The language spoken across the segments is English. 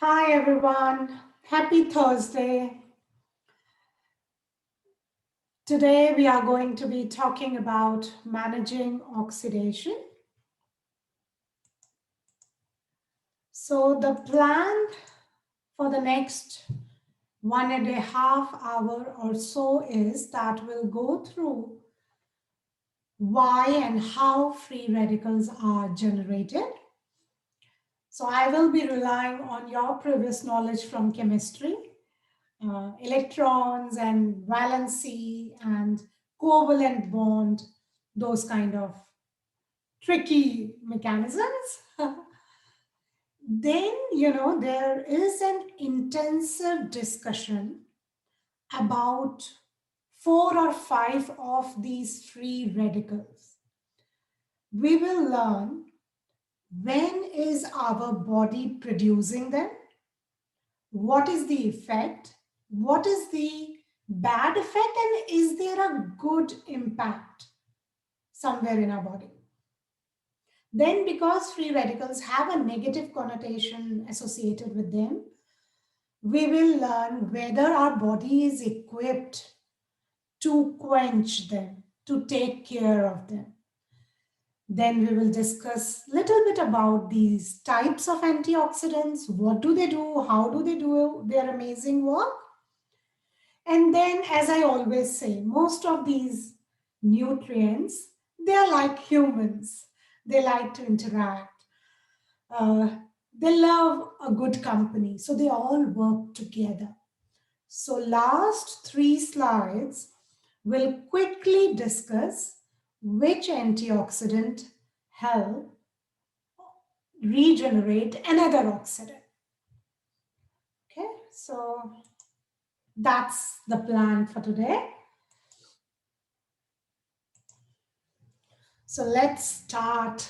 Hi everyone, happy Thursday. Today we are going to be talking about managing oxidation. So the plan for the next 1.5 hours or so is that we'll go through why and how free radicals are generated. So I will be relying on your previous knowledge from chemistry, electrons and valency and covalent bond, those kind of tricky mechanisms. Then, there is an intensive discussion about 4 or 5 of these free radicals. We will learn when is our body producing them, what is the effect, what is the bad effect, and is there a good impact somewhere in our body. Then, because free radicals have a negative connotation associated with them, we will learn whether our body is equipped to quench them, to take care of them. Then we will discuss a little bit about these types of antioxidants. What do they do? How do they do their amazing work? And then, as I always say, most of these nutrients, they're like humans. They like to interact. Uh, they love a good company. So they all work together. So last 3 slides will quickly discuss which antioxidant help regenerate another oxidant. Okay, so that's the plan for today. So let's start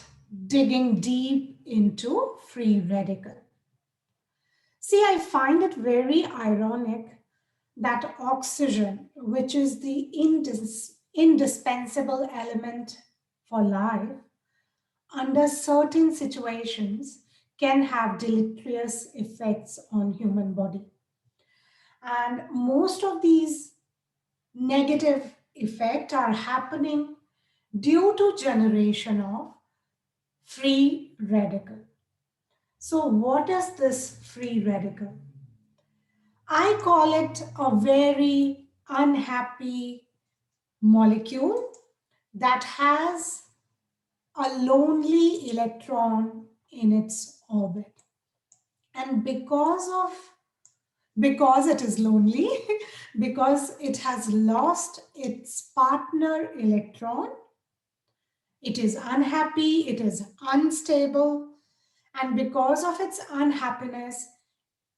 digging deep into free radical. See, I find it very ironic that oxygen, which is the indispensable element for life, under certain situations can have deleterious effects on human body. And most of these negative effects are happening due to generation of free radical. So what is this free radical? I call it a very unhappy molecule that has a lonely electron in its orbit. And because it is lonely, because it has lost its partner electron, it is unhappy, it is unstable, and because of its unhappiness,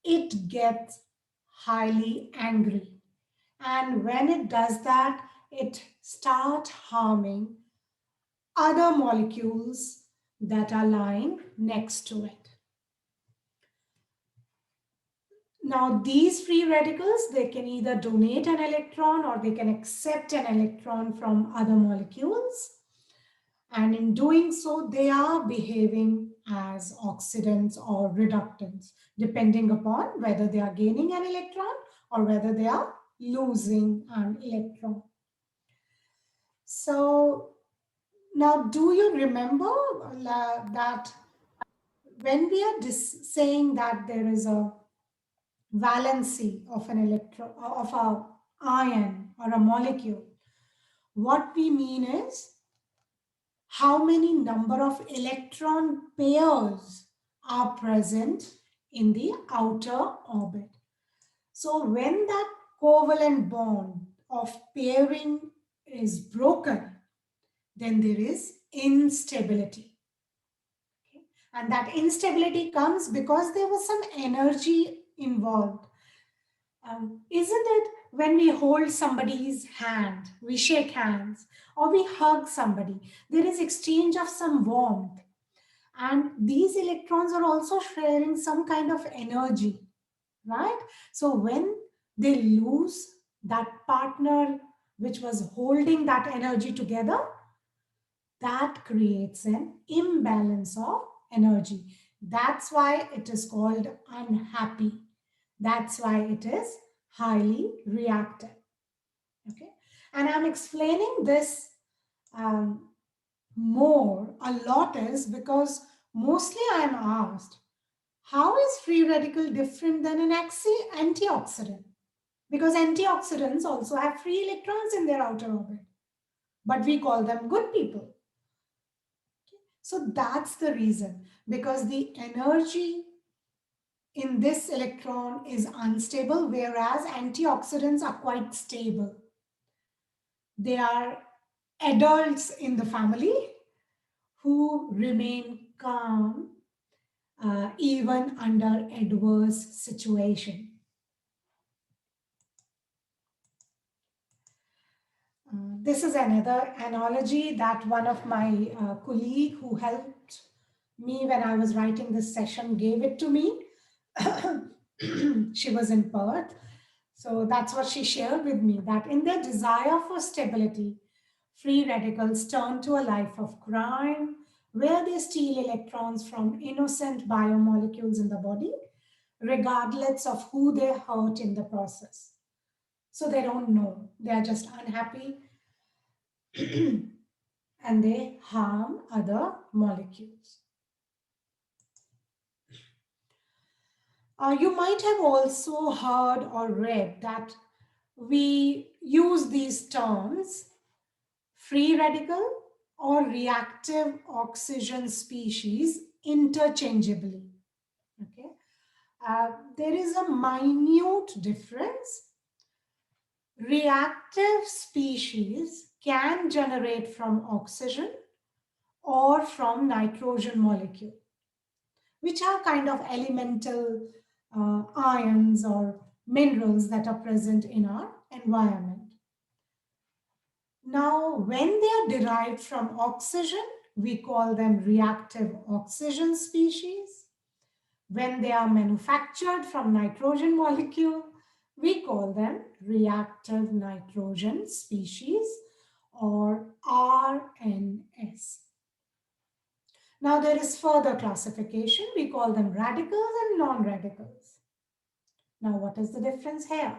it gets highly angry. And when it does that, it starts harming other molecules that are lying next to it. Now, these free radicals, they can either donate an electron or they can accept an electron from other molecules. And in doing so, they are behaving as oxidants or reductants, depending upon whether they are gaining an electron or whether they are losing an electron. So now, do you remember that when we are saying that there is a valency of an electron, of a ion or a molecule, what we mean is how many number of electron pairs are present in the outer orbit. So when that covalent bond of pairing is broken, then there is instability. Okay? And that instability comes because there was some energy involved. Isn't it when we hold somebody's hand, we shake hands, or we hug somebody, there is exchange of some warmth. And these electrons are also sharing some kind of energy, right? So when they lose that partner which was holding that energy together, that creates an imbalance of energy. That's why it is called unhappy. That's why it is highly reactive. Okay. And I'm explaining this um, more a lot is because mostly I'm asked, how is free radical different than an antioxidant? Because antioxidants also have free electrons in their outer orbit, but we call them good people. So that's the reason, because the energy in this electron is unstable, whereas antioxidants are quite stable. They are adults in the family who remain calm even under adverse situation. This is another analogy that one of my colleague who helped me when I was writing this session gave it to me. She was in Perth. So that's what she shared with me, that in their desire for stability, free radicals turn to a life of crime where they steal electrons from innocent biomolecules in the body, regardless of who they hurt in the process. So they don't know. They are just unhappy and they harm other molecules. You might have also heard or read that we use these terms free radical or reactive oxygen species interchangeably. Okay, there is a minute difference. Reactive species can generate from oxygen or from nitrogen molecule, which are kind of elemental ions or minerals that are present in our environment. Now, when they are derived from oxygen, we call them reactive oxygen species. When they are manufactured from nitrogen molecule, we call them reactive nitrogen species or RNS. Now there is further classification. We call them radicals and non-radicals. Now what is the difference here?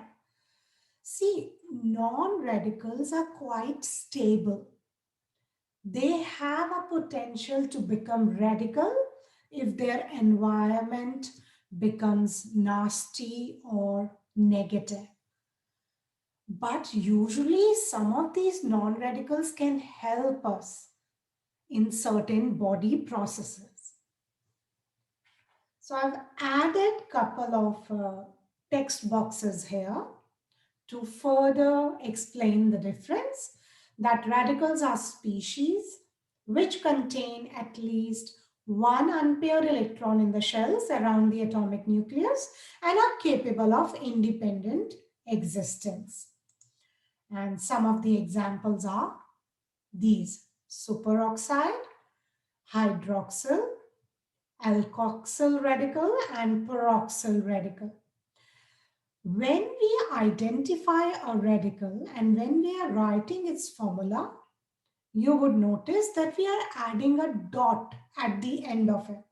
See, non-radicals are quite stable. They have a potential to become radical if their environment becomes nasty or negative. But usually some of these non-radicals can help us in certain body processes. So I've added a couple of text boxes here to further explain the difference, that radicals are species which contain at least one unpaired electron in the shells around the atomic nucleus and are capable of independent existence. And some of the examples are these: superoxide, hydroxyl, alkoxyl radical, and peroxyl radical. When we identify a radical and when we are writing its formula, you would notice that we are adding a dot at the end of it.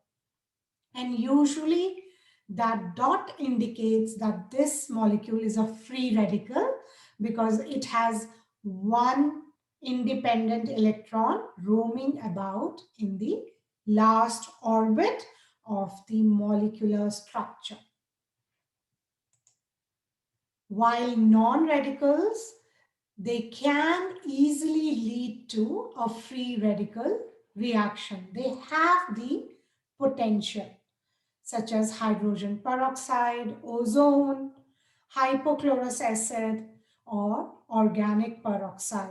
And usually that dot indicates that this molecule is a free radical because it has one independent electron roaming about in the last orbit of the molecular structure. While non-radicals, they can easily lead to a free radical reaction. They have the potential, such as hydrogen peroxide, ozone, hypochlorous acid, or organic peroxide.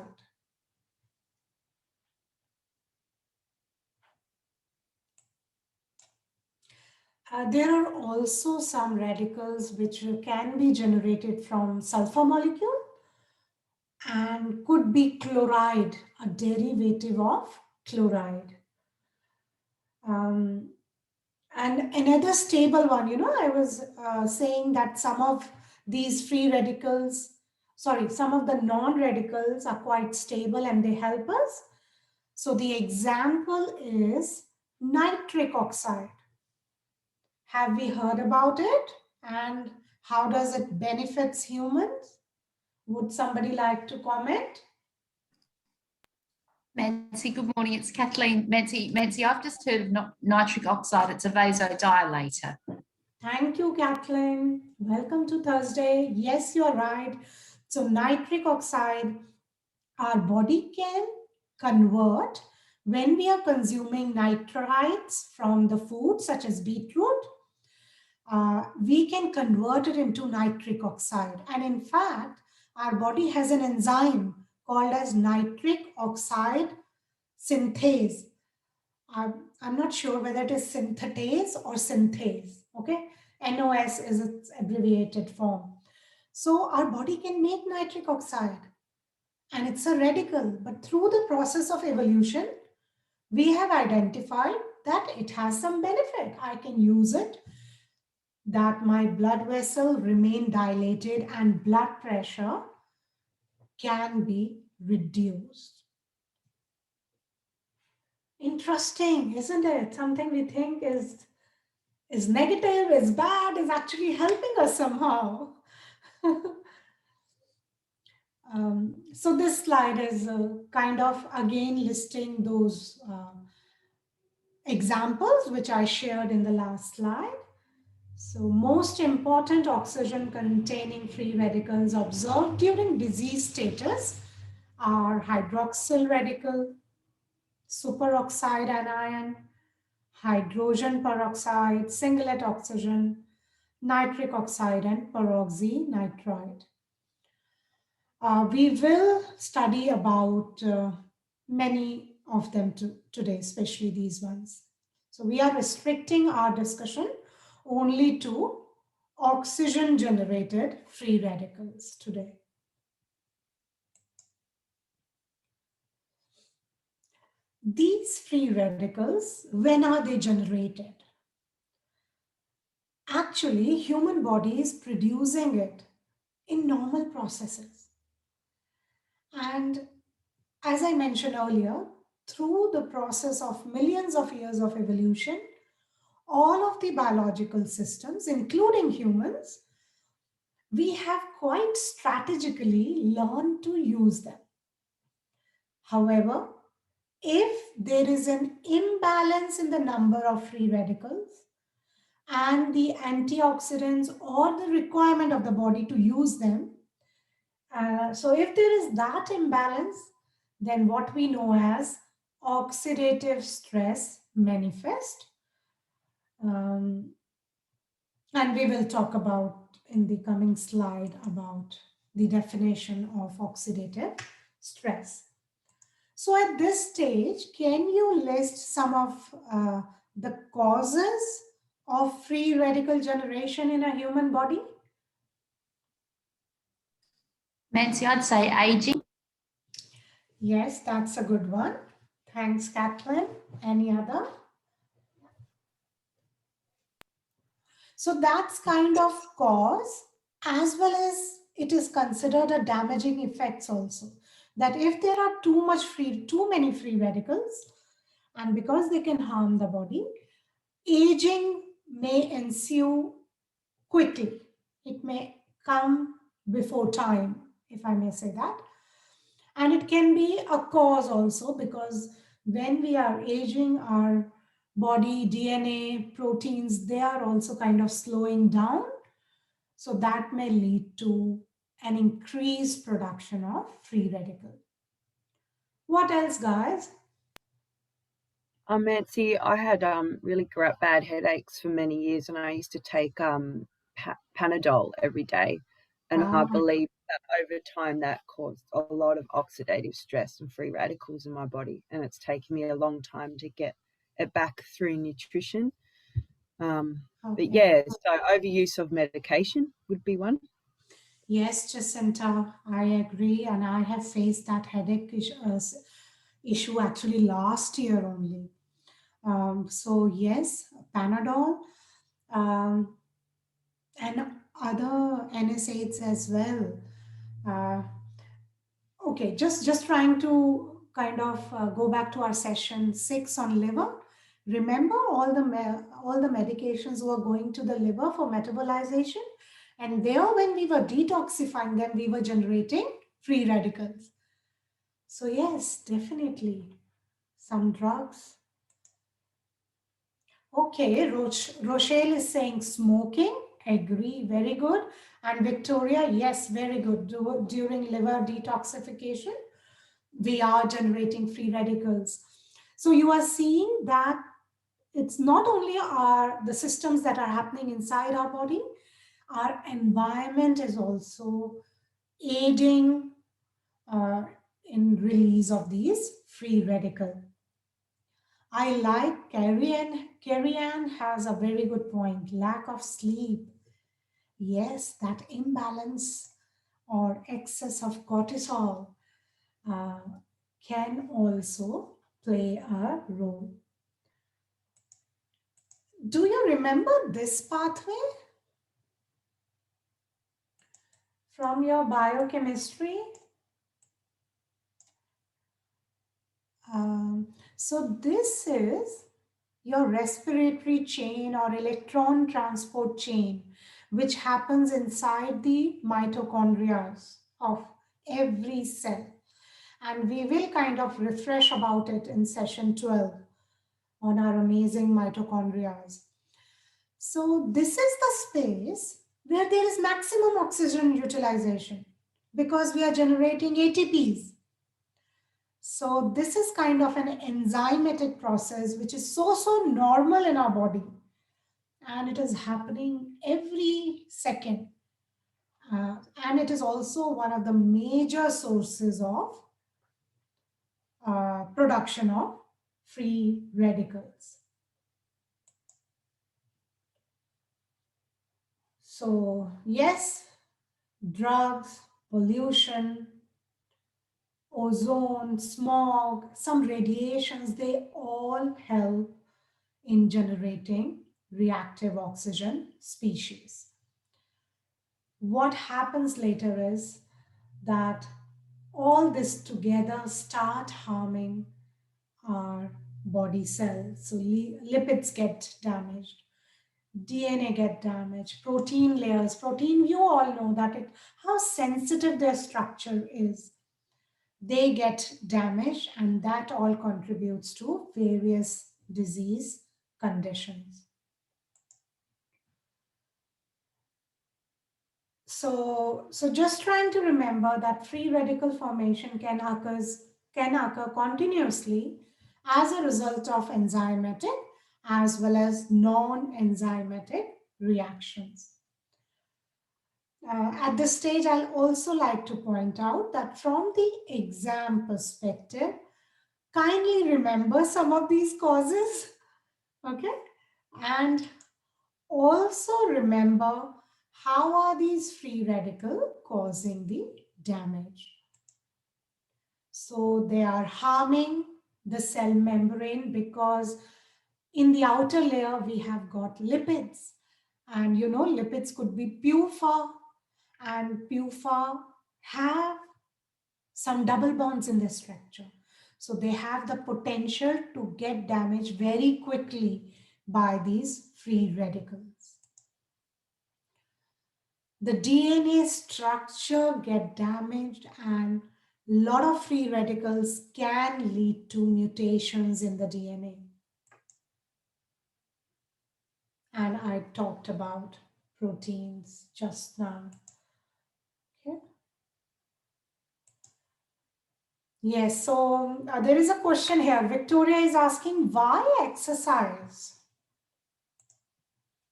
There are also some radicals which can be generated from sulfur molecule and could be chloride, a derivative of chloride. And another stable one, I was saying that some of these free radicals, some of the non-radicals are quite stable and they help us. So the example is nitric oxide. Have we heard about it? And how does it benefits humans? Would somebody like to comment? Mancy, good morning. It's Kathleen. Mancy, I've just heard of nitric oxide. It's a vasodilator. Thank you, Kathleen. Welcome to Thursday. Yes, you're right. So nitric oxide, our body can convert when we are consuming nitrites from the food such as beetroot. We can convert it into nitric oxide. And in fact, our body has an enzyme called as nitric oxide synthase. I'm not sure whether it is synthetase or synthase, okay? NOS is its abbreviated form. So our body can make nitric oxide and it's a radical, but through the process of evolution, we have identified that it has some benefit. I can use it, that my blood vessel remain dilated and blood pressure can be reduced. Interesting, isn't it? Something we think is negative, is bad, is actually helping us somehow. So this slide is kind of again listing those examples which I shared in the last slide. So most important oxygen containing free radicals observed during disease status are hydroxyl radical, superoxide anion, hydrogen peroxide, singlet oxygen, nitric oxide, and peroxynitride. We will study about many of them today, especially these ones. So we are restricting our discussion only to oxygen generated free radicals today. These free radicals, when are they generated? Actually, human body is producing it in normal processes. And as I mentioned earlier, through the process of millions of years of evolution, all of the biological systems, including humans, we have quite strategically learned to use them. However, if there is an imbalance in the number of free radicals and the antioxidants or the requirement of the body to use them, so if there is that imbalance, then what we know as oxidative stress manifest. And we will talk about in the coming slide about the definition of oxidative stress. So at this stage, can you list some of the causes of free radical generation in a human body? Mancy, I'd say aging. Yes, that's a good one. Thanks, Kathleen. Any other? So that's kind of cause, as well as it is considered a damaging effects also. That if there are too many free radicals, and because they can harm the body, aging may ensue quickly. It may come before time, if I may say that. And it can be a cause also, because when we are aging, our body DNA proteins, they are also kind of slowing down. So that may lead to an increased production of free radical. What else, guys? Nancy, I had really bad headaches for many years, and I used to take Panadol every day. And I believe that over time that caused a lot of oxidative stress and free radicals in my body. And it's taken me a long time to get it back through nutrition. But yeah, so overuse of medication would be one. Yes, Jacinta, I agree. And I have faced that headache issue actually last year only. So yes, Panadol and other NSAIDs as well. Okay, just trying to kind of go back to our session 6 on liver. Remember all the medications were going to the liver for metabolization. And there, when we were detoxifying them, we were generating free radicals. So yes, definitely some drugs. Okay, Rochelle is saying smoking. Agree, very good. And Victoria, yes, very good. During liver detoxification, we are generating free radicals. So you are seeing that it's not only the systems that are happening inside our body, our environment is also aiding in release of these free radicals. I like Carrie Ann has a very good point. Lack of sleep. Yes, that imbalance or excess of cortisol can also play a role. Do you remember this pathway from your biochemistry? So this is your respiratory chain or electron transport chain, which happens inside the mitochondria of every cell. And we will kind of refresh about it in session 12 on our amazing mitochondria. So this is the space where there is maximum oxygen utilization because we are generating ATPs. So this is kind of an enzymatic process, which is so normal in our body. And it is happening every second. And it is also one of the major sources of production of free radicals. So yes, drugs, pollution, ozone, smog, some radiations, they all help in generating reactive oxygen species. What happens later is that all this together start harming our body cells. So lipids get damaged, DNA get damaged, protein layers. Protein, you all know that how sensitive their structure is. They get damaged, and that all contributes to various disease conditions. So just trying to remember that free radical formation can occur continuously as a result of enzymatic as well as non-enzymatic reactions. At this stage, I'll also like to point out that from the exam perspective, kindly remember some of these causes, okay? And also remember how are these free radicals causing the damage. So they are harming the cell membrane because in the outer layer we have got lipids, and you know lipids could be PUFA, and PUFA have some double bonds in their structure. So they have the potential to get damaged very quickly by these free radicals. The DNA structure get damaged, and a lot of free radicals can lead to mutations in the DNA. And I talked about proteins just now. Okay. Yes, so there is a question here. Victoria is asking why exercise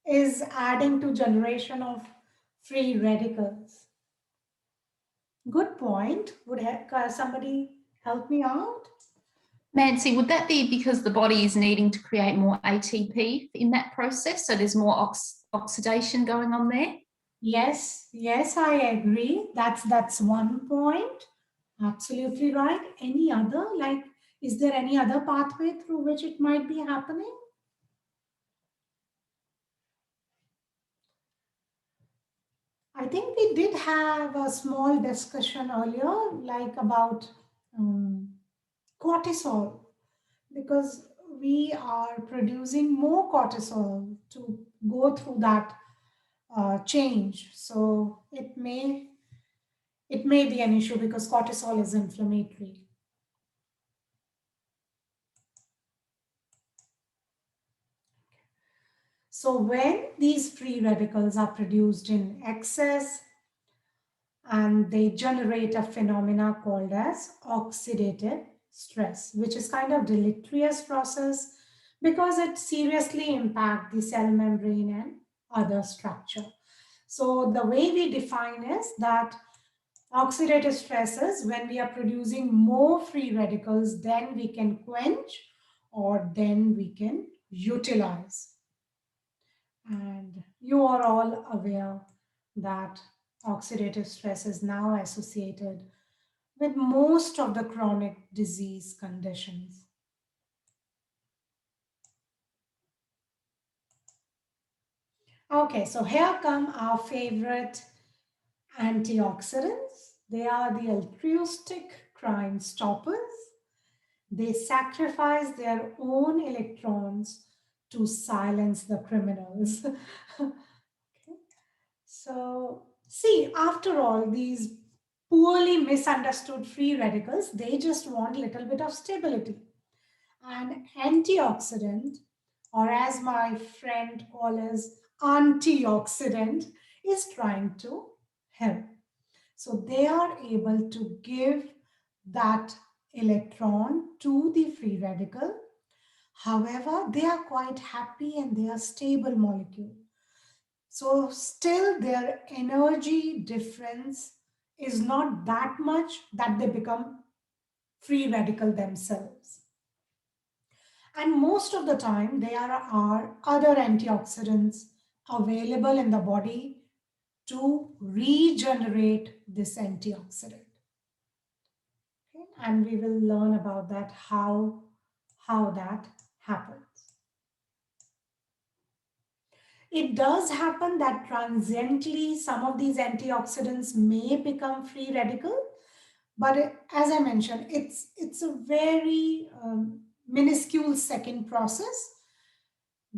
is adding to generation of free radicals. Good point. Would somebody help me out? Nancy, would that be because the body is needing to create more ATP in that process? So there's more oxidation going on there? Yes, I agree. That's one point. Absolutely right. Any other? Like, is there any other pathway through which it might be happening? I think we did have a small discussion earlier, like about cortisol, because we are producing more cortisol to go through that change. So it may be an issue because cortisol is inflammatory. So when these free radicals are produced in excess, and they generate a phenomena called as oxidative stress, which is kind of deleterious process because it seriously impacts the cell membrane and other structure. So the way we define is that oxidative stress is when we are producing more free radicals than we can quench or then we can utilize. And you are all aware that oxidative stress is now associated with most of the chronic disease conditions. Okay, so here come our favorite antioxidants. They are the altruistic crime stoppers. They sacrifice their own electrons to silence the criminals. Okay. So, see, after all, these poorly misunderstood free radicals, they just want a little bit of stability. An antioxidant, or as my friend calls antioxidant, is trying to help. So they are able to give that electron to the free radical. However, they are quite happy and they are stable molecule. So still their energy difference is not that much that they become free radical themselves. And most of the time, there are other antioxidants available in the body to regenerate this antioxidant. Okay? And we will learn about that, how that happens. It does happen that transiently some of these antioxidants may become free radical, but as I mentioned, it's a very minuscule second process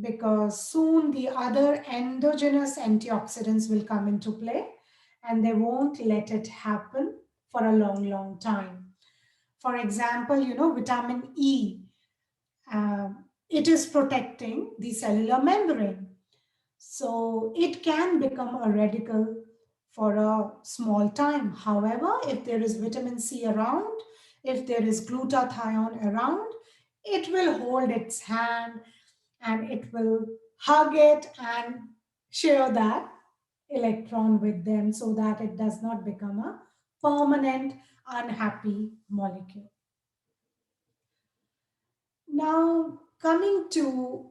because soon the other endogenous antioxidants will come into play and they won't let it happen for a long, long time. For example, vitamin E, it is protecting the cellular membrane. So it can become a radical for a small time. However, if there is vitamin C around, if there is glutathione around, it will hold its hand and it will hug it and share that electron with them so that it does not become a permanent unhappy molecule. Now, coming to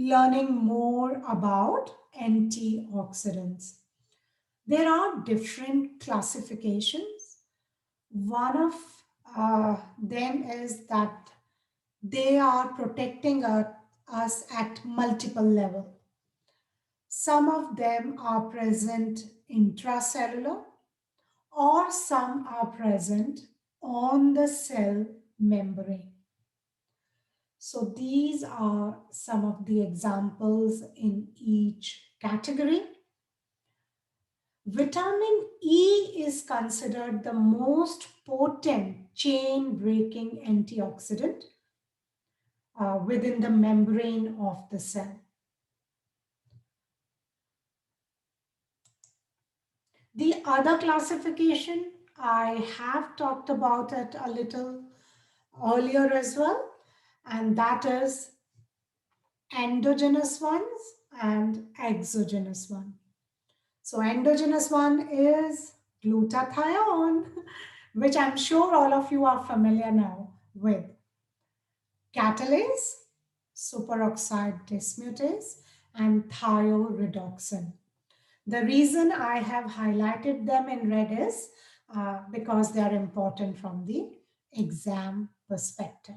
learning more about antioxidants. There are different classifications. One of them is that they are protecting us at multiple levels. Some of them are present intracellular or some are present on the cell membrane. So these are some of the examples in each category. Vitamin E is considered the most potent chain-breaking antioxidant within the membrane of the cell. The other classification, I have talked about it a little earlier as well, and that is endogenous ones and exogenous one. So endogenous one is glutathione, which I'm sure all of you are familiar now with. Catalase, superoxide dismutase, and thioredoxin. The reason I have highlighted them in red is because they are important from the exam perspective.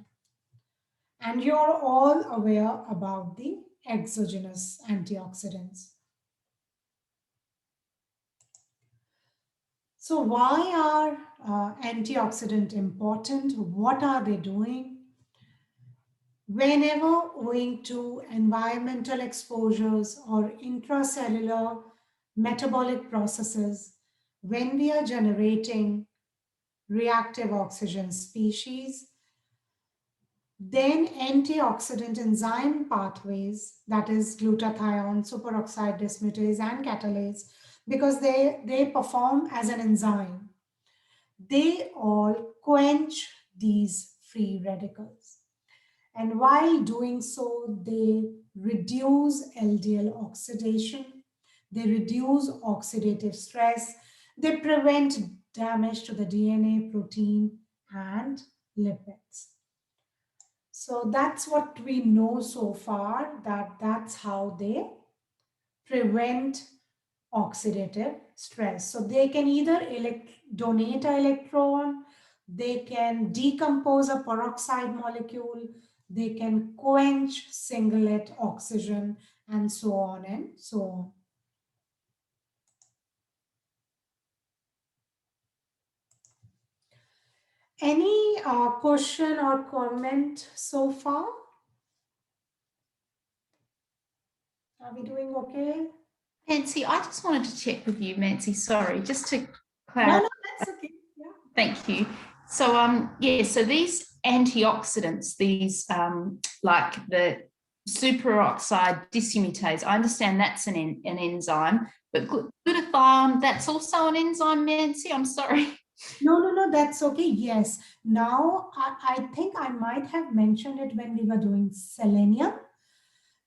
And you're all aware about the exogenous antioxidants. So why are antioxidants important? What are they doing? whenever owing to environmental exposures or intracellular metabolic processes, when we are generating reactive oxygen species, then antioxidant enzyme pathways, that is glutathione, superoxide dismutase, and catalase, because they perform as an enzyme, they all quench these free radicals. And while doing so, they reduce LDL oxidation, they reduce oxidative stress, they prevent damage to the DNA, protein, and lipids. So that's what we know so far, that's how they prevent oxidative stress. So they can either donate an electron, they can decompose a peroxide molecule, they can quench singlet oxygen, and so on and so on. Any question or comment so far? Are we doing okay? Nancy, I just wanted to check with you, Nancy, sorry, just to No, clarify. no, that's okay. Yeah. Thank you. So, yeah, so these antioxidants, these like the superoxide dismutase, I understand that's an enzyme, but glutathione, that's also an enzyme, Nancy, I'm sorry. No, that's okay. Yes. Now, I think I might have mentioned it when we were doing selenium.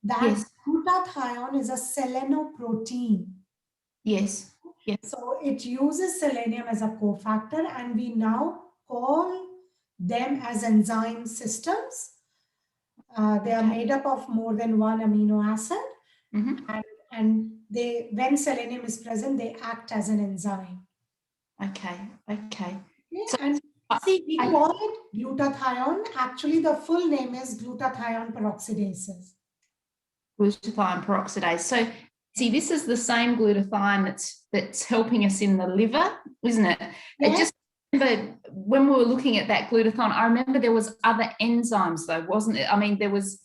That Yes. glutathione is a selenoprotein. Yes. Yes. So it uses selenium as a cofactor, and we now call them as enzyme systems. They are made up of more than one amino acid, and they, when selenium is present, they act as an enzyme. Okay. Okay. So, and see, we call it glutathione. Actually, the full name is glutathione peroxidases. Glutathione peroxidase. So, see, this is the same glutathione that's helping us in the liver, isn't it? Yes. It just remember when we were looking at that glutathione, I remember there was other enzymes though, wasn't it? I mean, there was.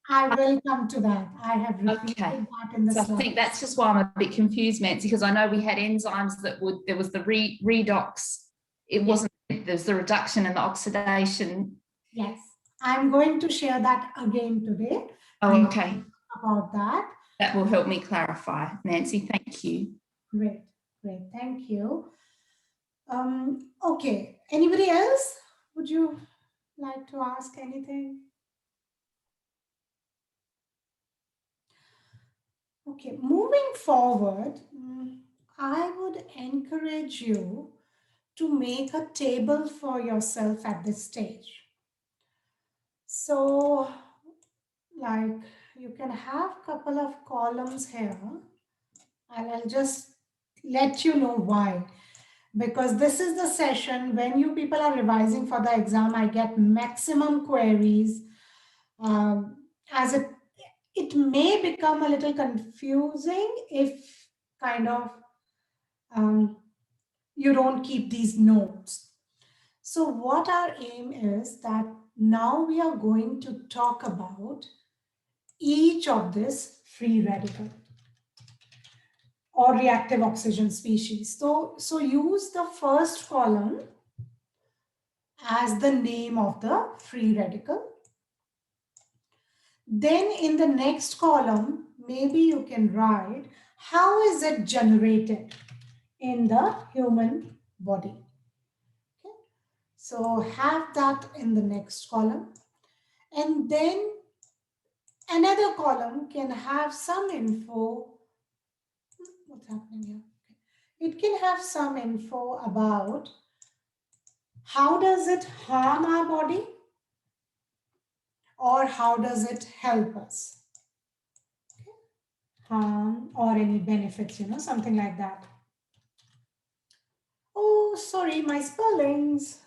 I will come to that. I have repeated that in the slides. I think that's just why I'm a bit confused, Nancy, because I know we had enzymes that would, there was the redox, it wasn't, there's the reduction and the oxidation. Yes, I'm going to share that again today. Oh, okay. About that. That will help me clarify, Nancy. Thank you. Great, thank you. Okay, anybody else? Would you like to ask anything? Okay, moving forward, I would encourage you to make a table for yourself at this stage. So, like, you can have a couple of columns here, and I'll just let you know why. Because this is the session when you people are revising for the exam, I get maximum queries. As it may become a little confusing if kind of you don't keep these notes. So what our aim is that now we are going to talk about each of this free radical or reactive oxygen species. So use the first column as the name of the free radical. Then in the next column, maybe you can write how is it generated in the human body. Okay. So have that in the next column. And then another column can have some info. What's happening here? Okay. It can have some info about how does it harm our body or how does it help us? Okay. Harm or any benefits, you know, something like that. Oh, sorry, my spellings.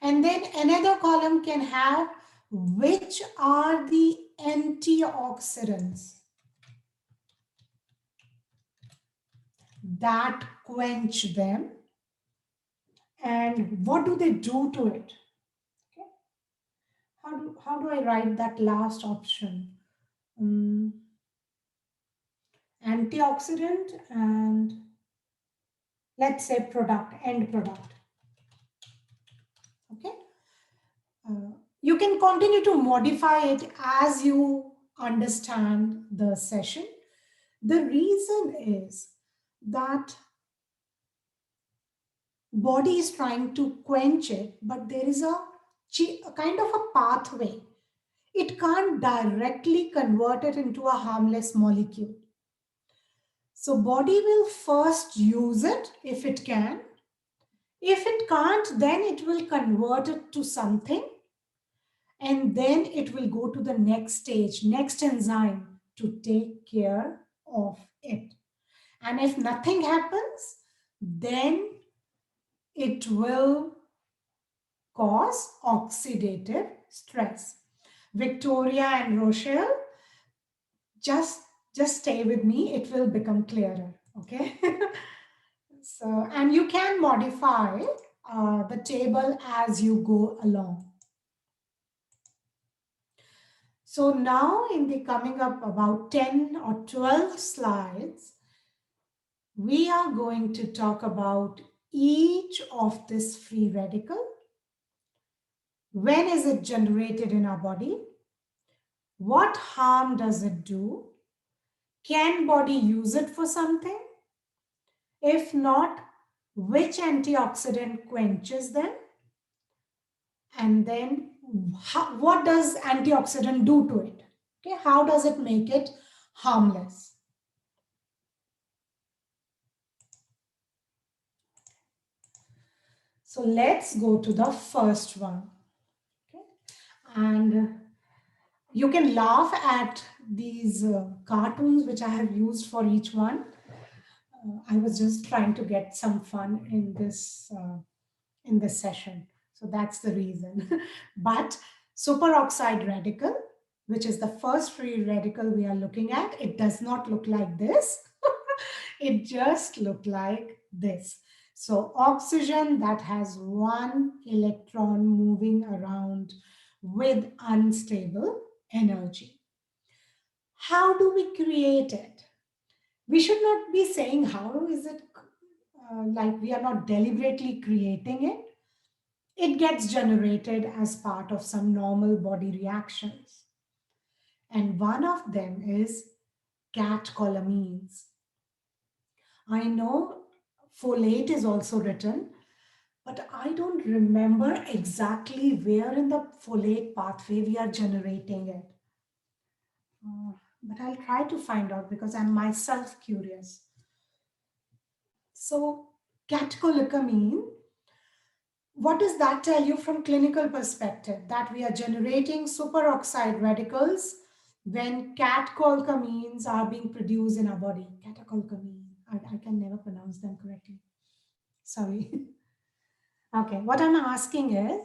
And then another column can have which are the antioxidants that quench them and what do they do to it. Okay. how do I write that last option? Antioxidant and let's say end product. Okay. You can continue to modify it as you understand the session. The reason is that body is trying to quench it, but there is a kind of a pathway. It can't directly convert it into a harmless molecule. So body will first use it if it can. If it can't, then it will convert it to something, and then it will go to the next stage, next enzyme to take care of it. And if nothing happens, then it will cause oxidative stress. Victoria and Rochelle, just stay with me, it will become clearer, okay? So, and you can modify the table as you go along. So now in the coming up about 10 or 12 slides, we are going to talk about each of this free radical. When is it generated in our body? What harm does it do? Can body use it for something? If not, which antioxidant quenches them? And then what does antioxidant do to it? Okay, how does it make it harmless? So let's go to the first one. Okay? And you can laugh at these cartoons which I have used for each one. I was just trying to get some fun in this session. So that's the reason. But superoxide radical, which is the first free radical we are looking at, it does not look like this. It just looks like this. So oxygen that has one electron moving around with unstable energy. How do we create it? We should not be saying how is it like we are not deliberately creating it. It gets generated as part of some normal body reactions. And one of them is catecholamines. I know folate is also written, but I don't remember exactly where in the folate pathway we are generating it. But I'll try to find out because I'm myself curious. So catecholamine, what does that tell you from clinical perspective? That we are generating superoxide radicals when catecholamines are being produced in our body. Catecholamine. I can never pronounce them correctly. Sorry. Okay, what I'm asking is,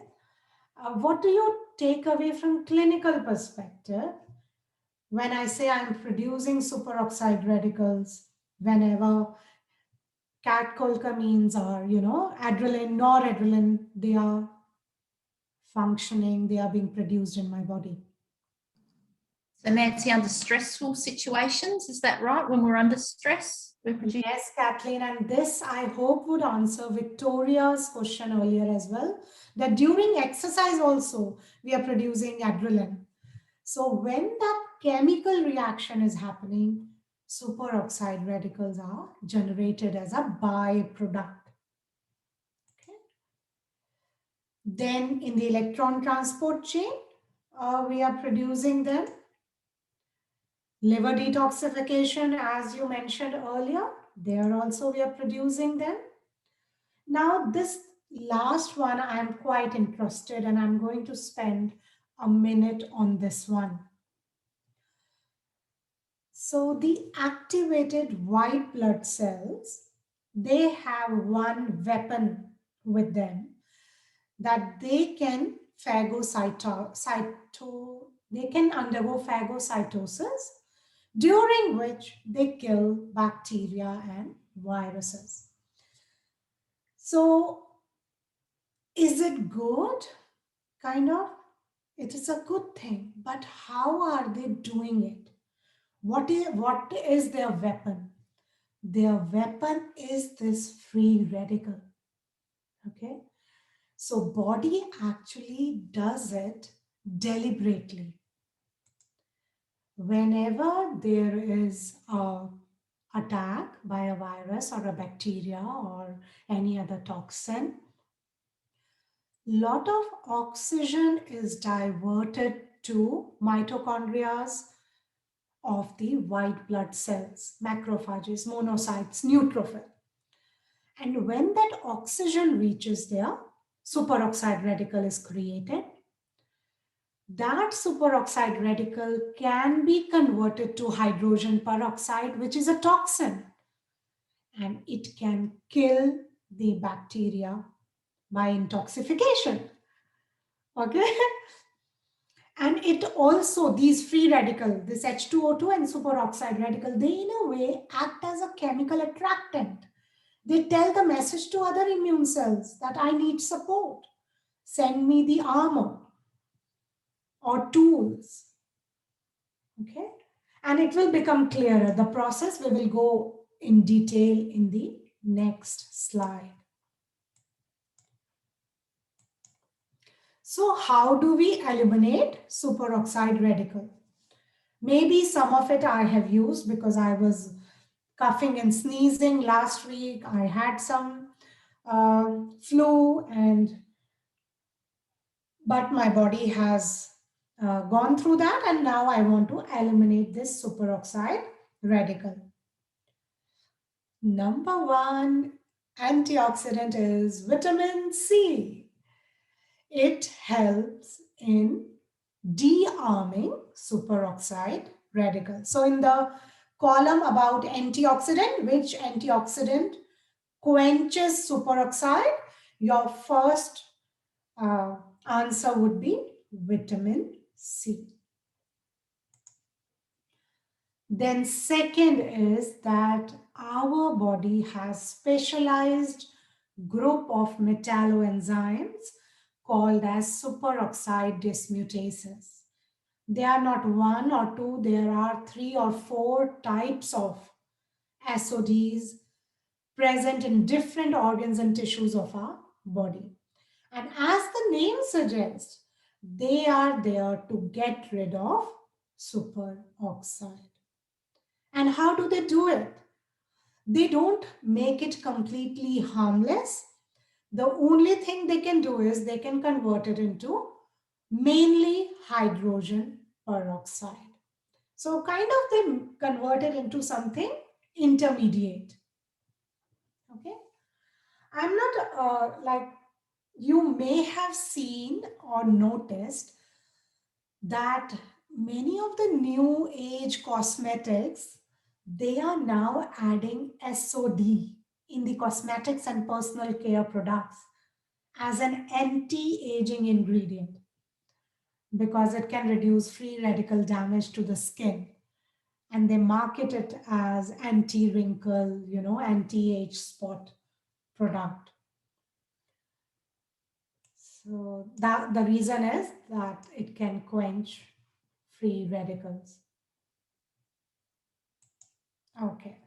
what do you take away from clinical perspective when I say I'm producing superoxide radicals whenever catecholamines are, adrenaline, noradrenaline, they are functioning, they are being produced in my body. So Nancy, under stressful situations, is that right? When we're under stress, we produce. Yes, Kathleen, and this I hope would answer Victoria's question earlier as well, that during exercise also we are producing adrenaline. So when that chemical reaction is happening, superoxide radicals are generated as a byproduct. Okay. Then in the electron transport chain, we are producing them. Liver detoxification, as you mentioned earlier, there also we are producing them. Now this last one I'm quite interested and I'm going to spend a minute on this one. So the activated white blood cells, they have one weapon with them that they can they can undergo phagocytosis, during which they kill bacteria and viruses. So is it good? Kind of. It is a good thing, but how are they doing it? What is their weapon? Their weapon is this free radical. Okay. So body actually does it deliberately. Whenever there is a attack by a virus or a bacteria or any other toxin, lot of oxygen is diverted to mitochondria of the white blood cells, macrophages, monocytes, neutrophil. And when that oxygen reaches there, superoxide radical is created. That superoxide radical can be converted to hydrogen peroxide, which is a toxin, and it can kill the bacteria by intoxication. Okay. And it also, these free radical, this H2O2 and superoxide radical, they in a way act as a chemical attractant. They tell the message to other immune cells that I need support. Send me the armor or tools. Okay. And it will become clearer. The process we will go in detail in the next slide. So how do we eliminate superoxide radical? Maybe some of it I have used because I was coughing and sneezing last week. I had some flu, but my body has gone through that, and now I want to eliminate this superoxide radical. Number one antioxidant is vitamin C. It helps in de-arming superoxide radical. So in the column about antioxidant, which antioxidant quenches superoxide, your first answer would be vitamin C. Then second is that our body has specialized group of metalloenzymes called as superoxide dismutases. They are not one or two, there are 3 or 4 types of SODs present in different organs and tissues of our body. And as the name suggests, they are there to get rid of superoxide. And how do they do it? They don't make it completely harmless. The only thing they can do is they can convert it into mainly hydrogen peroxide. So kind of they convert it into something intermediate. Okay. I'm not like, you may have seen or noticed that many of the new age cosmetics, they are now adding SOD in the cosmetics and personal care products as an anti-aging ingredient because it can reduce free radical damage to the skin. And they market it as anti-wrinkle, anti-age spot product. So that the reason is that it can quench free radicals. Okay.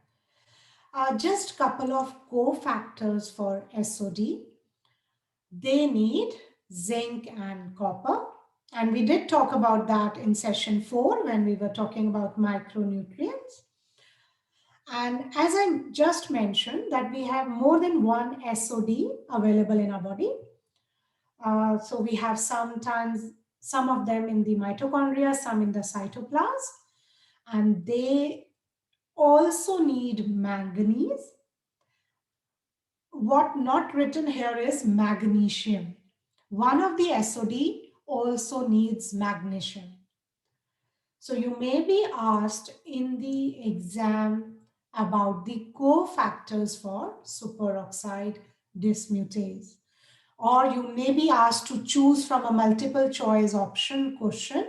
Just couple of cofactors for SOD. They need zinc and copper. And we did talk about that in session 4 when we were talking about micronutrients. And as I just mentioned, that we have more than one SOD available in our body. So we have sometimes some of them in the mitochondria, some in the cytoplasm, and they also need manganese. What not written here is magnesium. One of the SOD also needs magnesium. So you may be asked in the exam about the cofactors for superoxide dismutase. Or you may be asked to choose from a multiple choice option question,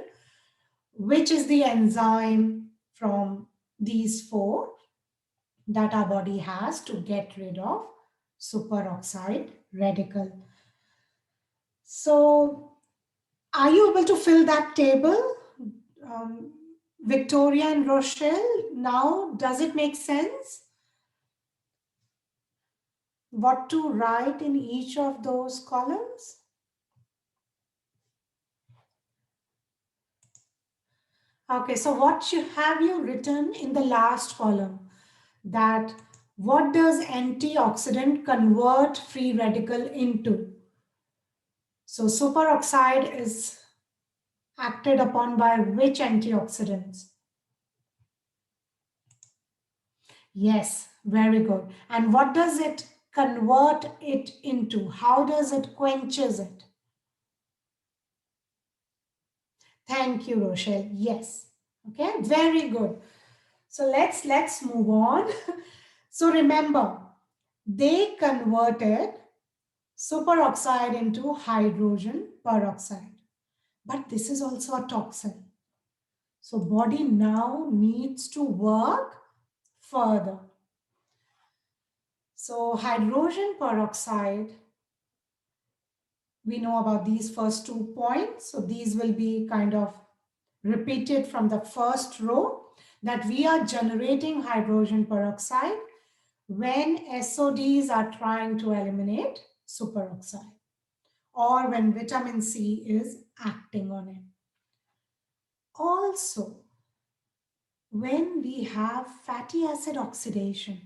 which is the enzyme from these 4 that our body has to get rid of superoxide radical. So Are you able to fill that table? Victoria and Rochelle, now does it make sense? What to write in each of those columns? Okay, so what have you written in the last column? That what does antioxidant convert free radical into? So superoxide is acted upon by which antioxidants? Yes, very good. And what does it convert it into? How does it quenches it? Thank you, Rochelle. Yes. Okay, very good. So let's move on. So remember, they converted superoxide into hydrogen peroxide. But this is also a toxin. So body now needs to work further. So hydrogen peroxide, we know about these first 2 points. So these will be kind of repeated from the first row, that we are generating hydrogen peroxide when SODs are trying to eliminate superoxide, or when vitamin C is acting on it. Also, when we have fatty acid oxidation,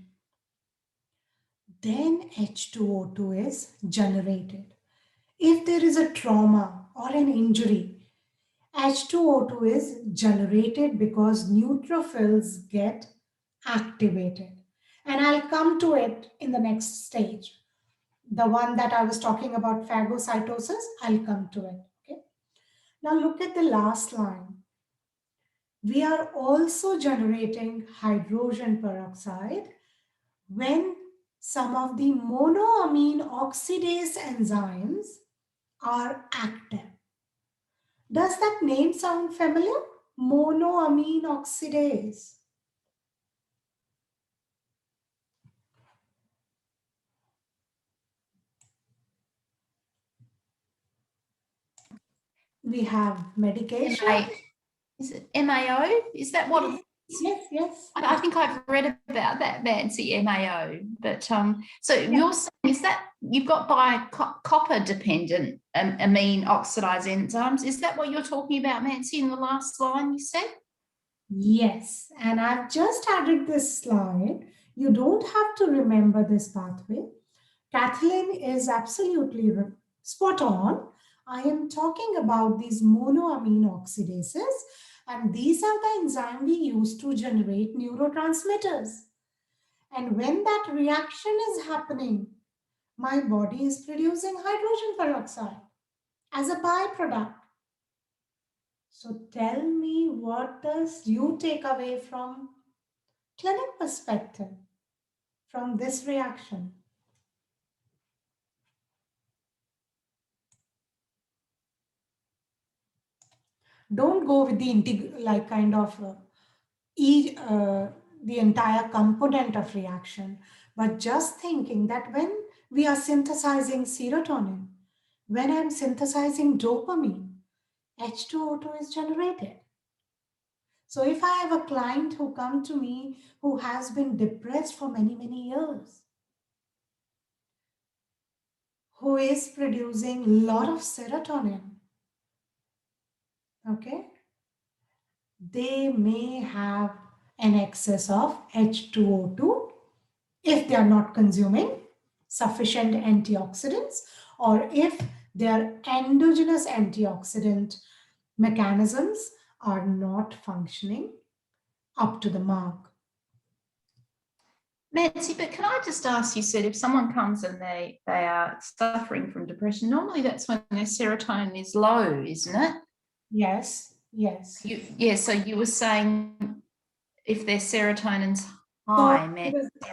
then H2O2 is generated. If there is a trauma or an injury, H2O2 is generated because neutrophils get activated. And I'll come to it in the next stage. The one that I was talking about, phagocytosis, I'll come to it. Okay. Now look at the last line. We are also generating hydrogen peroxide when some of the monoamine oxidase enzymes are active. Does that name sound familiar? Monoamine oxidase. We have medication. Is it MAO? Is that what? Yes. I think I've read about that, Nancy, MAO. But so you're saying, is that you've got copper dependent amine oxidase enzymes? Is that what you're talking about, Nancy, in the last line you said? Yes, and I've just added this slide. You don't have to remember this pathway. Kathleen is absolutely spot on. I am talking about these monoamine oxidases, and these are the enzymes we use to generate neurotransmitters. And when that reaction is happening, my body is producing hydrogen peroxide as a byproduct. So tell me, what does you take away from clinic perspective from this reaction? Don't go with the the entire component of reaction, but just thinking that when we are synthesizing serotonin, when I'm synthesizing dopamine, H2O2 is generated. So if I have a client who come to me who has been depressed for many, many years, who is producing a lot of serotonin, okay, they may have an excess of H2O2 if they are not consuming sufficient antioxidants, or if their endogenous antioxidant mechanisms are not functioning up to the mark. Nancy, but can I just ask, you said if someone comes and they are suffering from depression, normally that's when their serotonin is low, isn't it? Yes. So you were saying if their serotonin's high.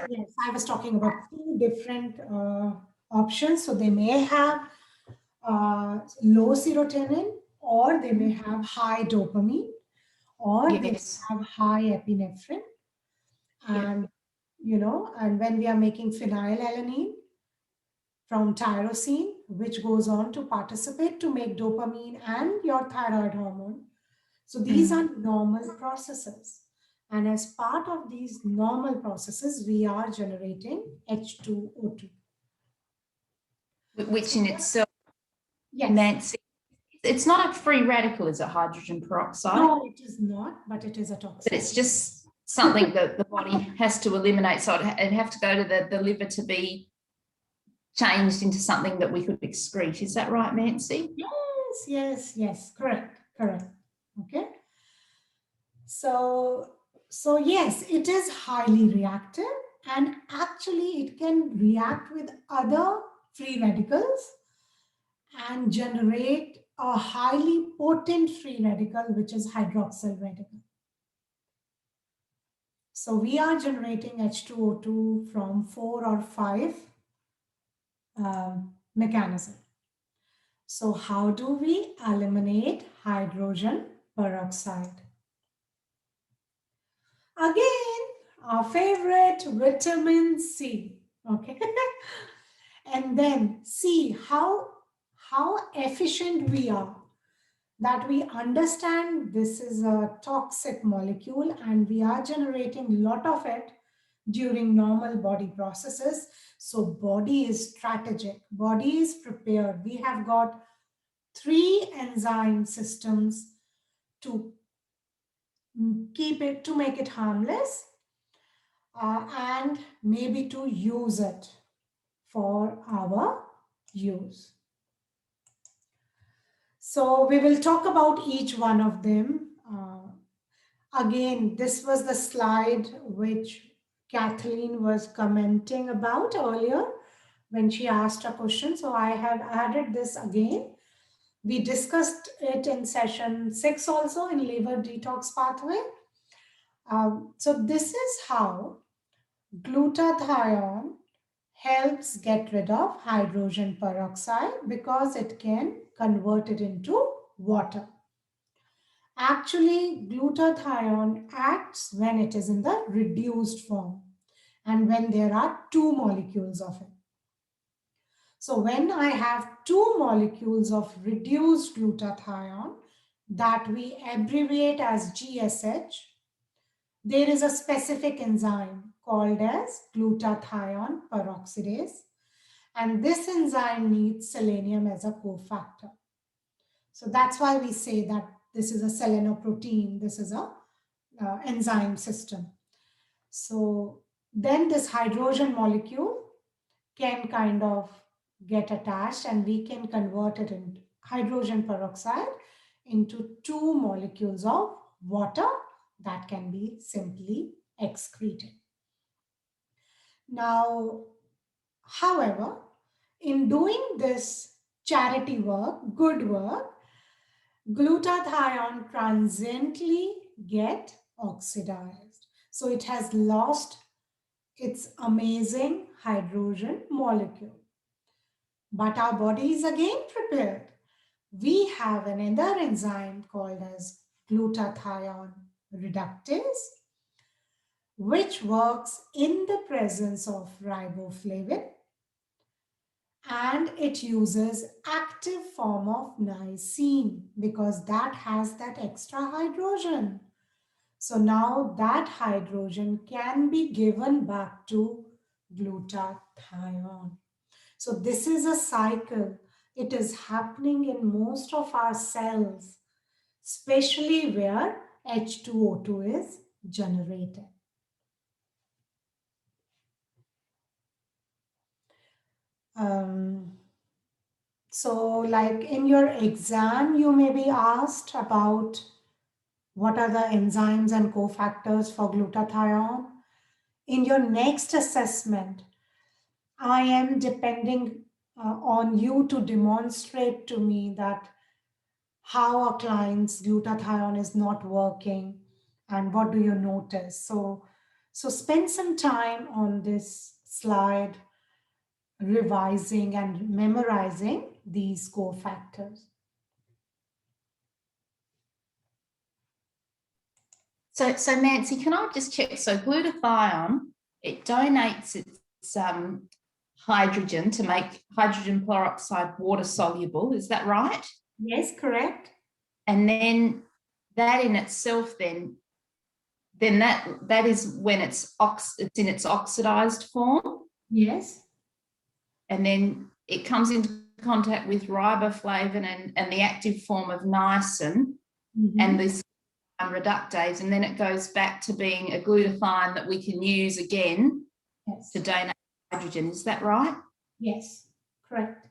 Yes, I was talking about two different options. So they may have low serotonin, or they may have high dopamine, or they may have high epinephrine. And, and when we are making phenylalanine from tyrosine, which goes on to participate to make dopamine and your thyroid hormone. So these are normal processes. And as part of these normal processes, we are generating H2O2. Which in itself, Yes. Nancy, it's not a free radical, is it, hydrogen peroxide? No, it is not, but it is a toxin. But it's just something that the body has to eliminate. So it'd have to go to the liver to be changed into something that we could excrete. Is that right, Nancy? Yes, correct. Okay. So yes, it is highly reactive, and actually it can react with other free radicals and generate a highly potent free radical, which is hydroxyl radical. So we are generating H2O2 from 4 or 5 mechanisms. So how do we eliminate hydrogen peroxide? Again, our favorite, vitamin C. Okay. And then see how efficient we are, that we understand this is a toxic molecule and we are generating a lot of it during normal body processes. So body is strategic, body is prepared. We have got 3 enzyme systems to make it harmless, and maybe to use it for our use. So we will talk about each one of them. Again, this was the slide which Kathleen was commenting about earlier when she asked a question. So I have added this again. We discussed it in session 6 also in liver detox pathway. So this is how glutathione helps get rid of hydrogen peroxide, because it can convert it into water. Actually, glutathione acts when it is in the reduced form and when there are 2 molecules of it. So when I have 2 molecules of reduced glutathione that we abbreviate as GSH, there is a specific enzyme called as glutathione peroxidase, and this enzyme needs selenium as a cofactor. So that's why we say that this is a selenoprotein, this is a enzyme system. So then this hydrogen molecule can kind of get attached and we can convert it into hydrogen peroxide into 2 molecules of water that can be simply excreted. Now, however, in doing this charity work, good work, glutathione transiently get oxidized. So it has lost its amazing hydrogen molecule. But our body is again prepared. We have another enzyme called as glutathione reductase, which works in the presence of riboflavin, and it uses active form of lysine because that has that extra hydrogen. So now that hydrogen can be given back to glutathione. So this is a cycle. It is happening in most of our cells, especially where H2O2 is generated. So like in your exam, you may be asked about what are the enzymes and cofactors for glutathione. In your next assessment, I am depending on you to demonstrate to me that how a client's glutathione is not working and what do you notice. So spend some time on this slide revising and memorizing these cofactors. So Nancy, can I just check? So glutathione, it donates its hydrogen to make hydrogen peroxide water soluble. Is that right? Yes, correct. And then that in itself, then that is when it's in its oxidized form. Yes. And then it comes into contact with riboflavin and the active form of niacin and this reductase, and then it goes back to being a glutathione that we can use again to donate hydrogen. Is that right? Yes, correct.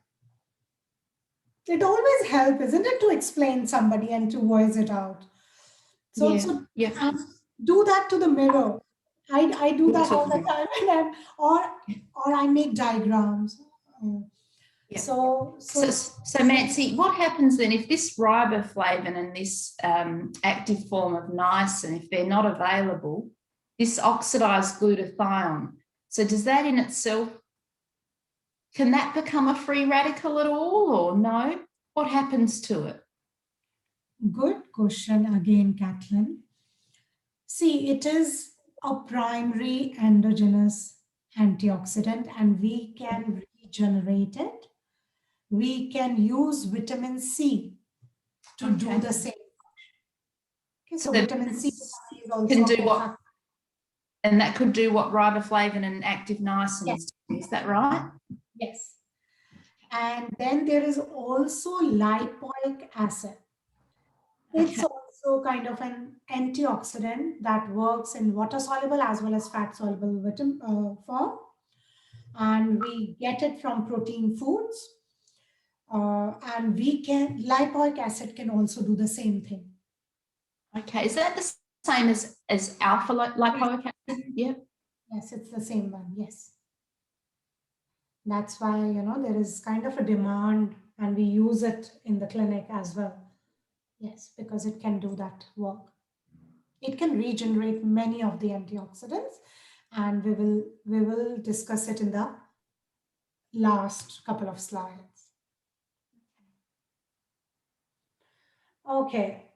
It always helps, isn't it, to explain somebody and to voice it out. So, do that to the mirror. I do that all the time, and or I make diagrams. Yeah. So Nancy, what happens then if this riboflavin and this active form of niacin, if they're not available, this oxidized glutathione, so does that in itself, can that become a free radical at all or no? What happens to it? Good question again, Kathleen. See, it is a primary endogenous antioxidant and we can regenerate it. We can use vitamin C to do the same. Okay, so vitamin C is also can do what, and that could do what riboflavin and active niacin is doing. Is that right? Yes. And then there is also lipoic acid. It's also kind of an antioxidant that works in water soluble as well as fat soluble vitamin form. And we get it from protein foods. And lipoic acid can also do the same thing. Okay, is that the same as alpha lipoic acid? Yeah. Yes, it's the same one. Yes. That's why, there is kind of a demand and we use it in the clinic as well. Yes, because it can do that work. It can regenerate many of the antioxidants, and we will discuss it in the last couple of slides. Okay,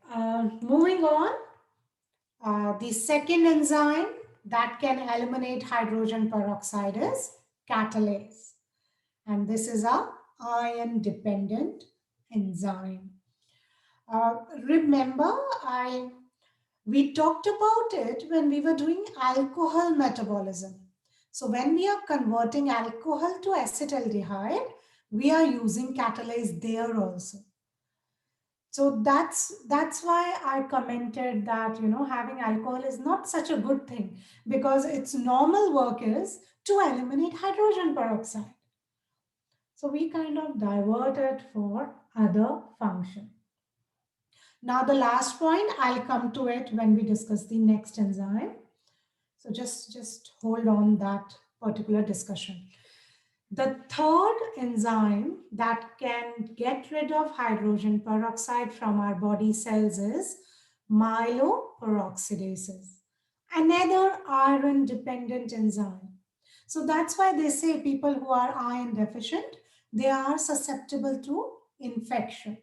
moving on. The second enzyme that can eliminate hydrogen peroxide is catalase. And this is a iron-dependent enzyme. Remember, we talked about it when we were doing alcohol metabolism. So when we are converting alcohol to acetaldehyde, we are using catalase there also. So that's why I commented that, having alcohol is not such a good thing because its normal work is to eliminate hydrogen peroxide. So we kind of divert it for other function. Now the last point, I'll come to it when we discuss the next enzyme. So just hold on that particular discussion. The third enzyme that can get rid of hydrogen peroxide from our body cells is myeloperoxidases, another iron-dependent enzyme. So that's why they say people who are iron deficient, they are susceptible to infection.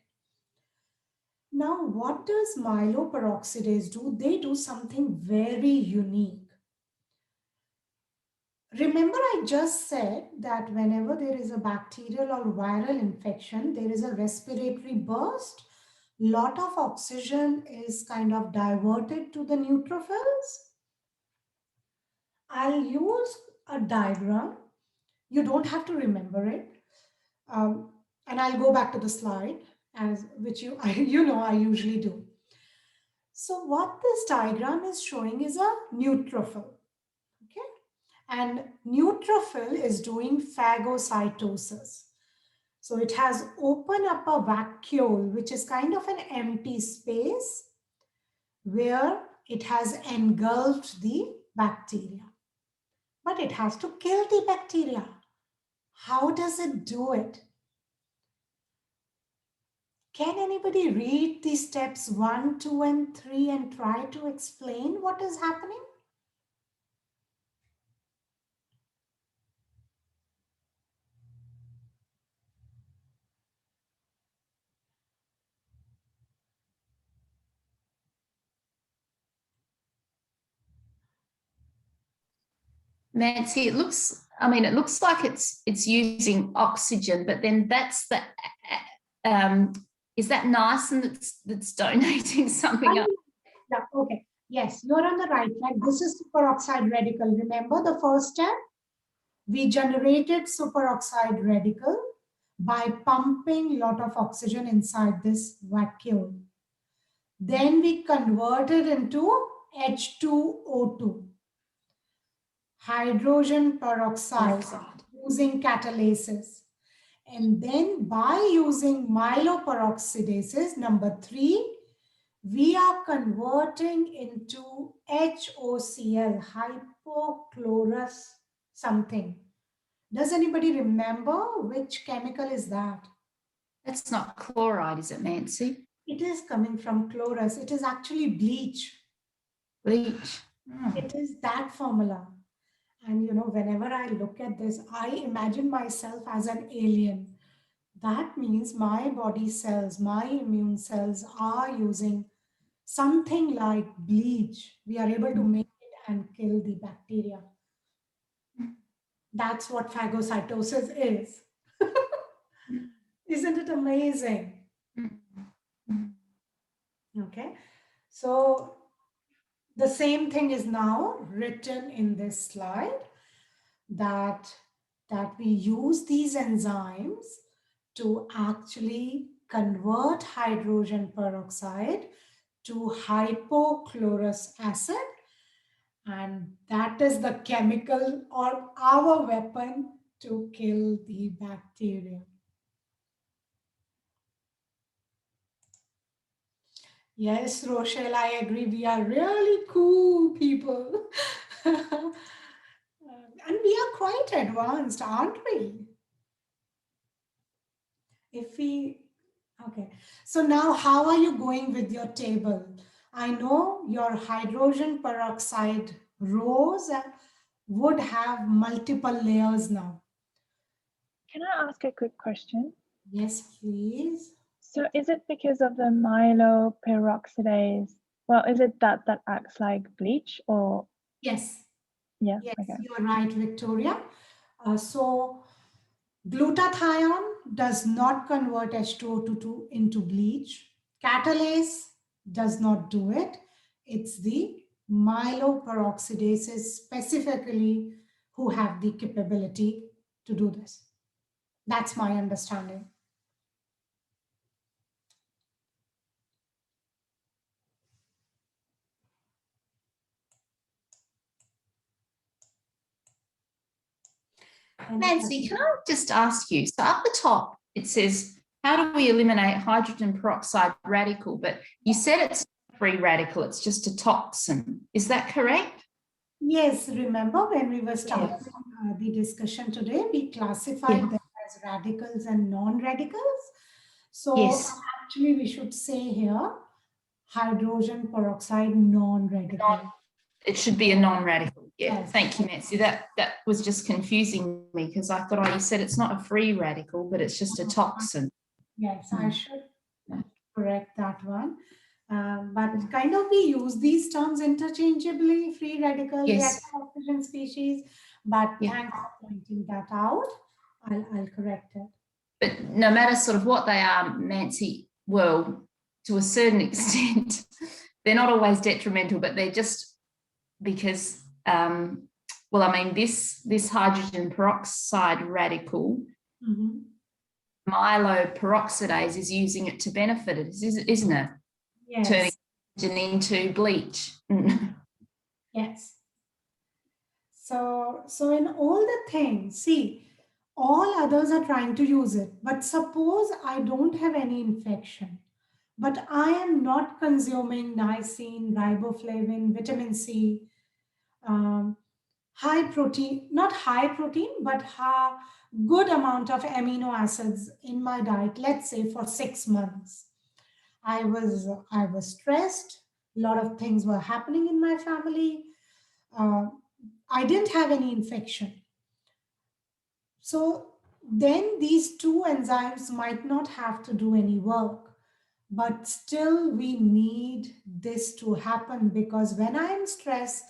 Now, what does myeloperoxidase do? They do something very unique. Remember, I just said that whenever there is a bacterial or viral infection, there is a respiratory burst. Lot of oxygen is kind of diverted to the neutrophils. I'll use a diagram. You don't have to remember it. And I'll go back to the slide, which I usually do. So what this diagram is showing is a neutrophil. Okay. And neutrophil is doing phagocytosis. So it has opened up a vacuole, which is kind of an empty space where it has engulfed the bacteria. But it has to kill the bacteria. How does it do it? Can anybody read the steps 1, 2, and 3 and try to explain what is happening? Nancy, it looks I mean, it looks like it's using oxygen, but then that's the, is that niacin that's donating something up? Yeah, okay. Yes, you're on the right track. This is superoxide radical. Remember the first step? We generated superoxide radical by pumping a lot of oxygen inside this vacuole. Then we converted into H2O2, hydrogen peroxide, using catalysis. And then by using myeloperoxidases, number 3, we are converting into HOCl, hypochlorous something. Does anybody remember which chemical is that? That's not chloride, is it, Nancy? It is coming from chlorus. It is actually bleach. Bleach. Oh. It is that formula. And you know, whenever I look at this, I imagine myself as an alien. That means my body cells, my immune cells are using something like bleach. We are able to make it and kill the bacteria. That's what phagocytosis is. Isn't it amazing? Okay, so the same thing is now written in this slide, that we use these enzymes to actually convert hydrogen peroxide to hypochlorous acid, and that is the chemical or our weapon to kill the bacteria. Yes, Rochelle, I agree. We are really cool people. And we are quite advanced, aren't we? Okay. So now how are you going with your table? I know your hydrogen peroxide rows would have multiple layers now. Can I ask a quick question? Yes, please. So is it because of the myeloperoxidase? Well, is it that acts like bleach or? Yes. Yeah. Yes, okay. you're right, Victoria. So glutathione does not convert H2O2 into bleach. Catalase does not do it. It's the myeloperoxidases specifically who have the capability to do this. That's my understanding. Nancy, can I just ask you, so up the top, it says, how do we eliminate hydrogen peroxide radical? But you said it's a free radical, it's just a toxin. Is that correct? Yes, remember when we were starting the discussion today, we classified them as radicals and non-radicals. So actually we should say here, hydrogen peroxide non-radical. It should be a non-radical. Yeah, Yes. Thank you, Nancy. That was just confusing me because I thought, oh, you said it's not a free radical, but it's just a toxin. Yes, I should correct that one. But kind of we use these terms interchangeably, free radical, reactive oxygen species, but thanks for pointing that out. I'll correct it. But no matter sort of what they are, Nancy, well, to a certain extent, they're not always detrimental, but they're just because, well, I mean, this hydrogen peroxide radical, myeloperoxidase is using it to benefit it, isn't it? Yes. Turning oxygen into bleach. Yes. So in all the things, see, all others are trying to use it, but suppose I don't have any infection, but I am not consuming niacin, riboflavin, vitamin C, high protein, not high protein, but good amount of amino acids in my diet, let's say for 6 months. I was stressed. A lot of things were happening in my family. I didn't have any infection. So then these two enzymes might not have to do any work, but still we need this to happen because when I'm stressed,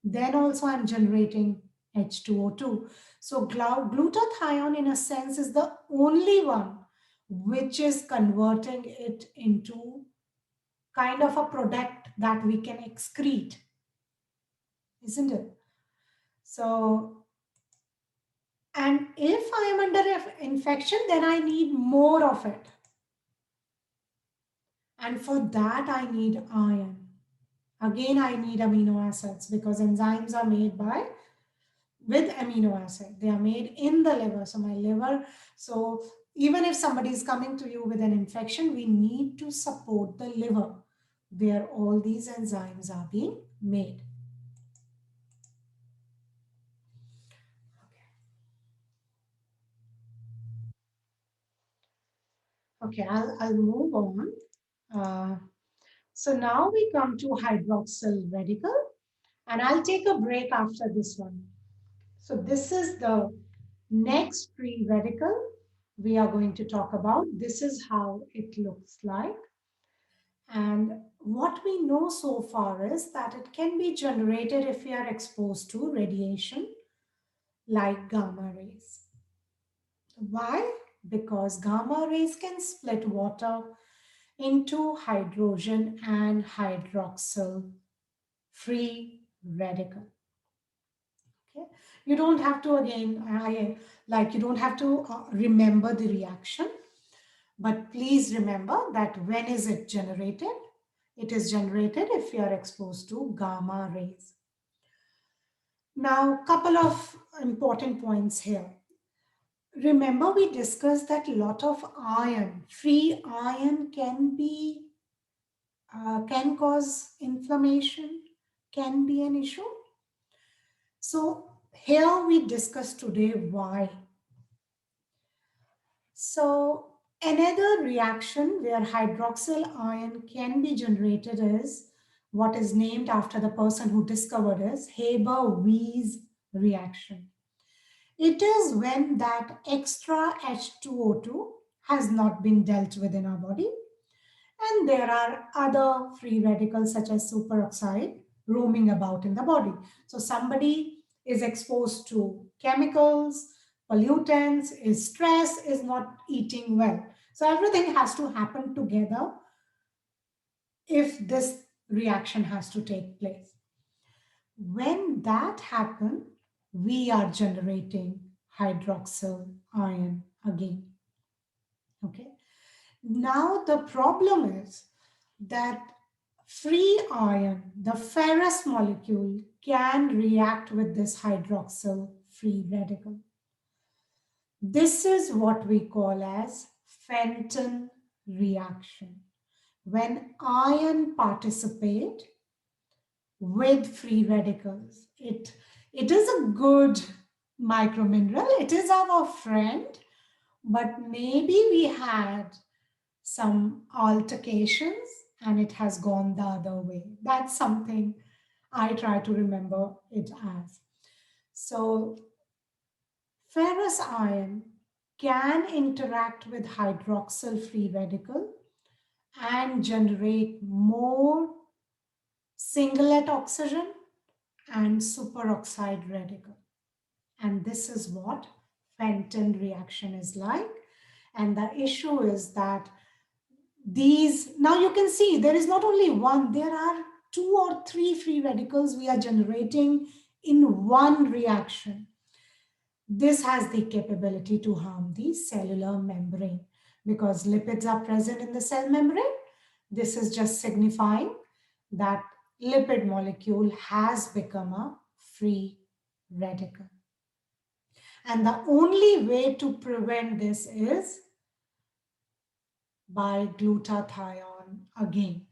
then also I'm generating H2O2. So glutathione in a sense is the only one which is converting it into kind of a product that we can excrete, isn't it? So, and if I am under infection, then I need more of it. And for that, I need iron. Again, I need amino acids because enzymes are made with amino acid. They are made in the liver. So my liver, so even if somebody is coming to you with an infection, we need to support the liver where all these enzymes are being made. Okay, I'll move on. So now we come to hydroxyl radical, and I'll take a break after this one. So this is the next free radical we are going to talk about. This is how it looks like. And what we know so far is that it can be generated if we are exposed to radiation like gamma rays. Why? Because gamma rays can split water into hydrogen and hydroxyl free radical. Okay, you don't have to you don't have to remember the reaction, but please remember that when is it generated? It is generated if you are exposed to gamma rays. Now, couple of important points here. Remember, we discussed that a lot of iron, free iron can cause inflammation, can be an issue. So here we discuss today why. So another reaction where hydroxyl ion can be generated is what is named after the person who discovered it, Haber-Weiss reaction. It is when that extra H2O2 has not been dealt with in our body, and there are other free radicals such as superoxide roaming about in the body. So somebody is exposed to chemicals, pollutants, is stressed, is not eating well. So everything has to happen together if this reaction has to take place. When that happens, we are generating hydroxyl ion again. Okay. Now the problem is that free ion, the ferrous molecule, can react with this hydroxyl free radical. This is what we call as Fenton reaction. When ion participate with free radicals, it is a good micromineral. It is our friend, but maybe we had some altercations and it has gone the other way. That's something I try to remember it as. So ferrous ion can interact with hydroxyl free radical and generate more singlet oxygen and superoxide radical. And this is what Fenton reaction is like. And the issue is that now you can see there is not only one, there are 2 or 3 free radicals we are generating in one reaction. This has the capability to harm the cellular membrane because lipids are present in the cell membrane. This is just signifying that lipid molecule has become a free radical. And the only way to prevent this is by glutathione again.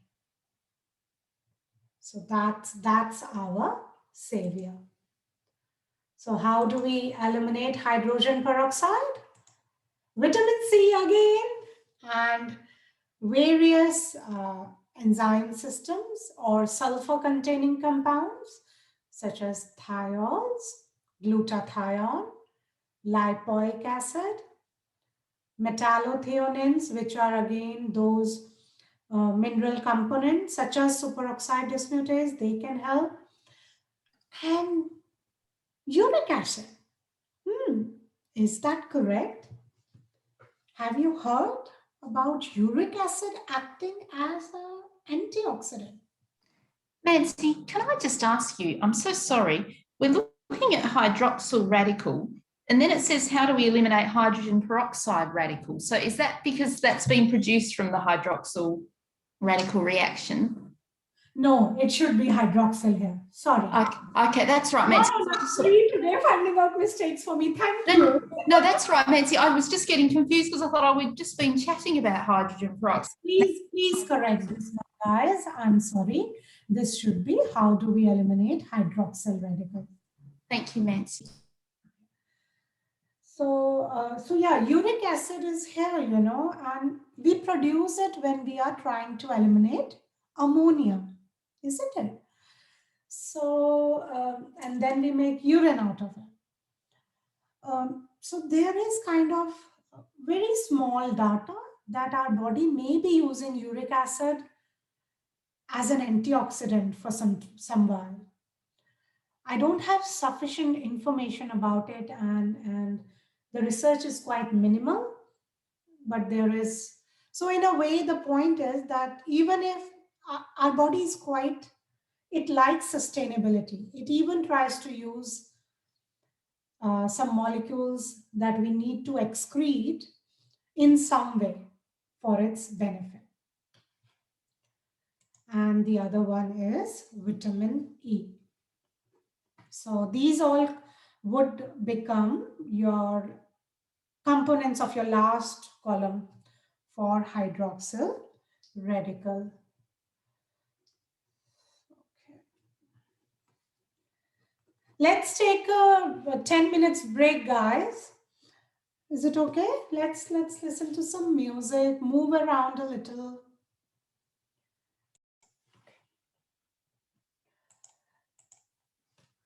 So that's our savior. So how do we eliminate hydrogen peroxide? Vitamin C again, and various enzyme systems or sulfur containing compounds such as thiols, glutathione, lipoic acid, metallothioneins, which are again those mineral components such as superoxide dismutase, they can help. And uric acid. Is that correct? Have you heard about uric acid acting as an antioxidant? Nancy, can I just ask you, I'm so sorry, we're looking at hydroxyl radical, and then it says, how do we eliminate hydrogen peroxide radical? So is that because that's been produced from the hydroxyl radical reaction? No, it should be hydroxyl here. Sorry. Okay, that's right, Nancy. Today finding out mistakes for me. Thank you. No, that's right, Nancy. I was just getting confused because I thought we'd just been chatting about hydrogen peroxide. Please correct this one, guys. I'm sorry. This should be, how do we eliminate hydroxyl radical? Thank you, Nancy. So yeah, uric acid is here, and we produce it when we are trying to eliminate ammonia, isn't it? So, and then we make urine out of it. So there is kind of very small data that our body may be using uric acid as an antioxidant for some while. I don't have sufficient information about it, and the research is quite minimal, but there is. So in a way, the point is that even if our body is quite, it likes sustainability. It even tries to use some molecules that we need to excrete in some way for its benefit. And the other one is vitamin E. So these all would become your components of your last column for hydroxyl radical. Okay. Let's take a 10 minutes break, guys. Is it okay? Let's listen to some music, move around a little.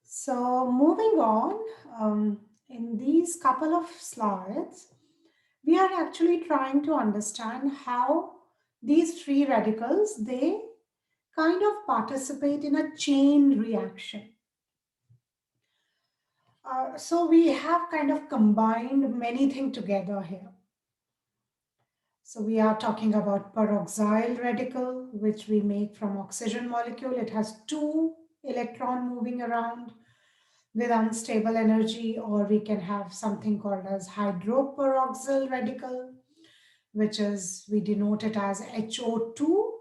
So moving on, in these couple of slides, we are actually trying to understand how these free radicals, they kind of participate in a chain reaction. So we have kind of combined many things together here. So we are talking about peroxyl radical, which we make from oxygen molecule. It has 2 electrons moving around with unstable energy, or we can have something called as hydroperoxyl radical, which is, we denote it as HO2,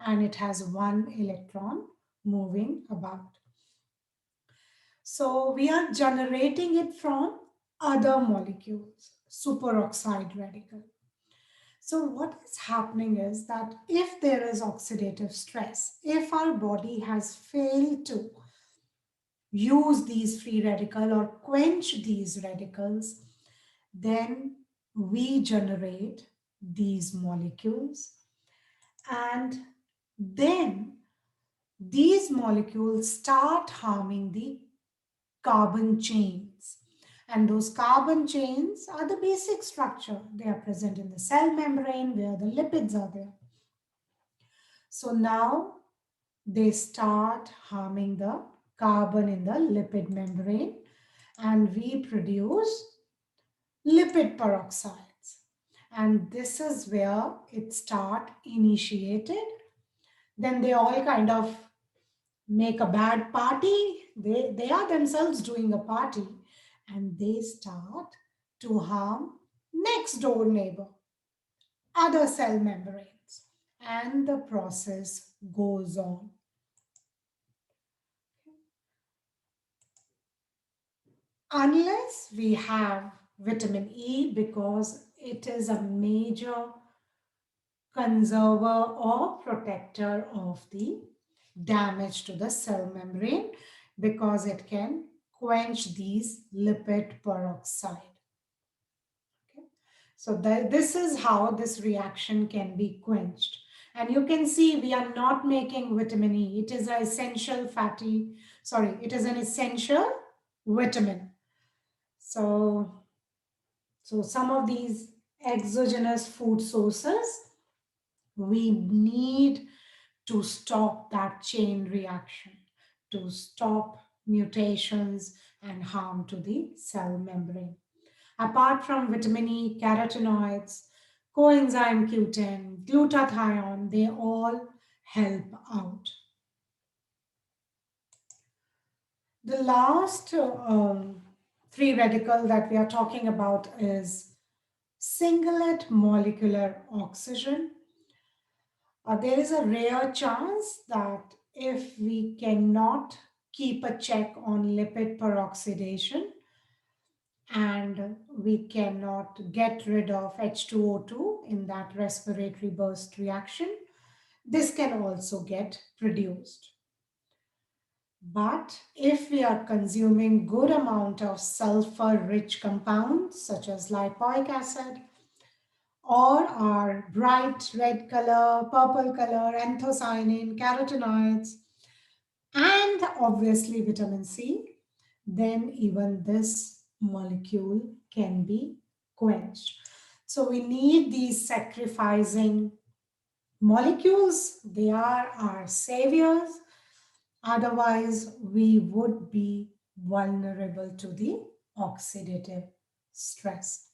and it has 1 electron moving about. So we are generating it from other molecules, superoxide radical. So what is happening is that if there is oxidative stress, if our body has failed to use these free radicals or quench these radicals, then we generate these molecules, and then these molecules start harming the carbon chains. And those carbon chains are the basic structure. They are present in the cell membrane where the lipids are there. So now they start harming the carbon in the lipid membrane, and we produce lipid peroxides. And this is where it start initiated. Then they all kind of make a bad party. They are themselves doing a party, and they start to harm next door neighbor, other cell membranes, and the process goes on. Unless we have vitamin E, because it is a major conserver or protector of the damage to the cell membrane, because it can quench these lipid peroxide. Okay. So this is how this reaction can be quenched. And you can see we are not making vitamin E. It is an essential it is an essential vitamin. So some of these exogenous food sources, we need to stop that chain reaction, to stop mutations and harm to the cell membrane. Apart from vitamin E, carotenoids, coenzyme Q10, glutathione, they all help out. The last free radical that we are talking about is singlet molecular oxygen. There is a rare chance that if we cannot keep a check on lipid peroxidation and we cannot get rid of H2O2 in that respiratory burst reaction, this can also get produced. But if we are consuming good amount of sulfur-rich compounds such as lipoic acid or our bright red color, purple color, anthocyanin, carotenoids, and obviously vitamin C, then even this molecule can be quenched. So we need these sacrificing molecules. They are our saviors. Otherwise, we would be vulnerable to the oxidative stress.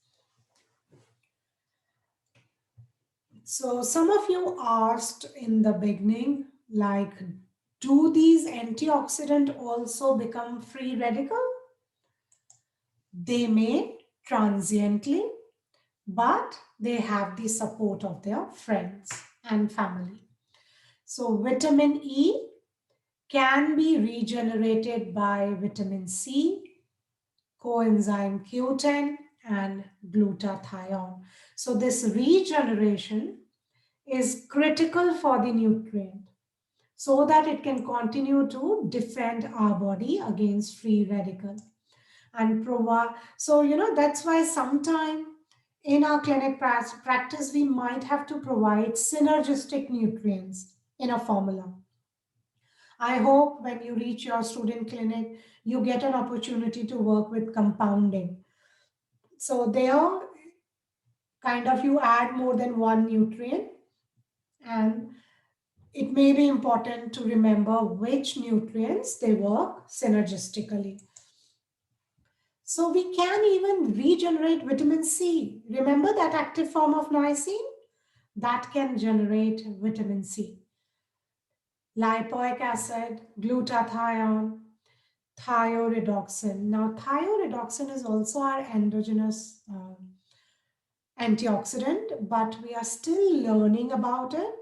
So some of you asked in the beginning, like, do these antioxidants also become free radical? They may transiently, but they have the support of their friends and family. So vitamin E can be regenerated by vitamin C, coenzyme Q10, and glutathione. So this regeneration is critical for the nutrient so that it can continue to defend our body against free radical and provide. So, that's why sometime in our clinic practice, we might have to provide synergistic nutrients in a formula. I hope when you reach your student clinic, you get an opportunity to work with compounding. So there, kind of you add more than one nutrient, and it may be important to remember which nutrients they work synergistically. So we can even regenerate vitamin C. Remember that active form of niacin? That can generate vitamin C. Lipoic acid, glutathione, thioredoxin. Now, thioredoxin is also our endogenous antioxidant, but we are still learning about it.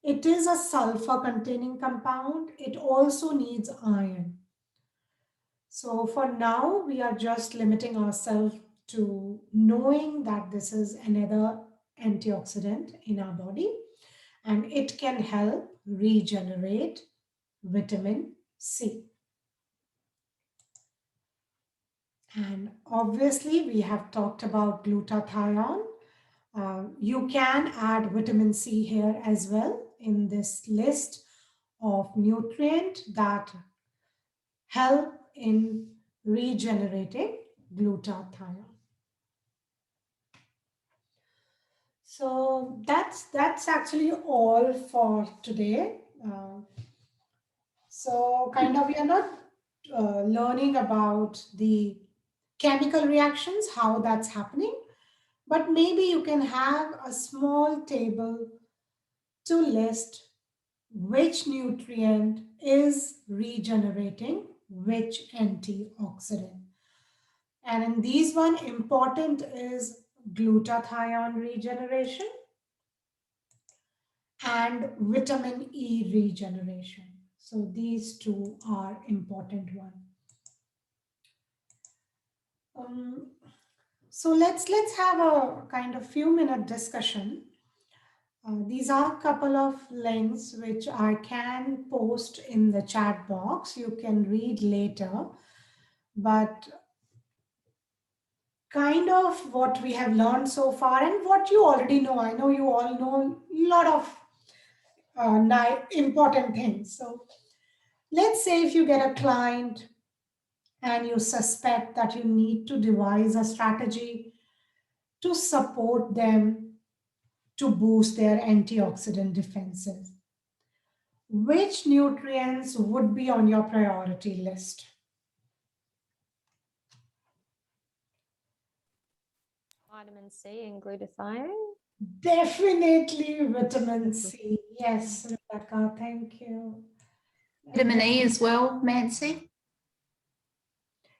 It is a sulfur-containing compound. It also needs iron. So for now, we are just limiting ourselves to knowing that this is another antioxidant in our body, and it can help regenerate vitamin C. And obviously, we have talked about glutathione. You can add vitamin C here as well in this list of nutrients that help in regenerating glutathione. So that's actually all for today. So kind of we are not learning about the chemical reactions, how that's happening, but maybe you can have a small table to list which nutrient is regenerating which antioxidant. And in these one, important is glutathione regeneration and vitamin E regeneration. So these two are important one. So let's have a kind of few-minute discussion. These are a couple of links which I can post in the chat box. You can read later, but kind of what we have learned so far and what you already know. I know you all know a lot of important things. So let's say if you get a client and you suspect that you need to devise a strategy to support them to boost their antioxidant defenses. which nutrients would be on your priority list? Vitamin C and glutathione. Definitely vitamin C. Yes, Rebecca, thank you. Vitamin E as well, Nancy?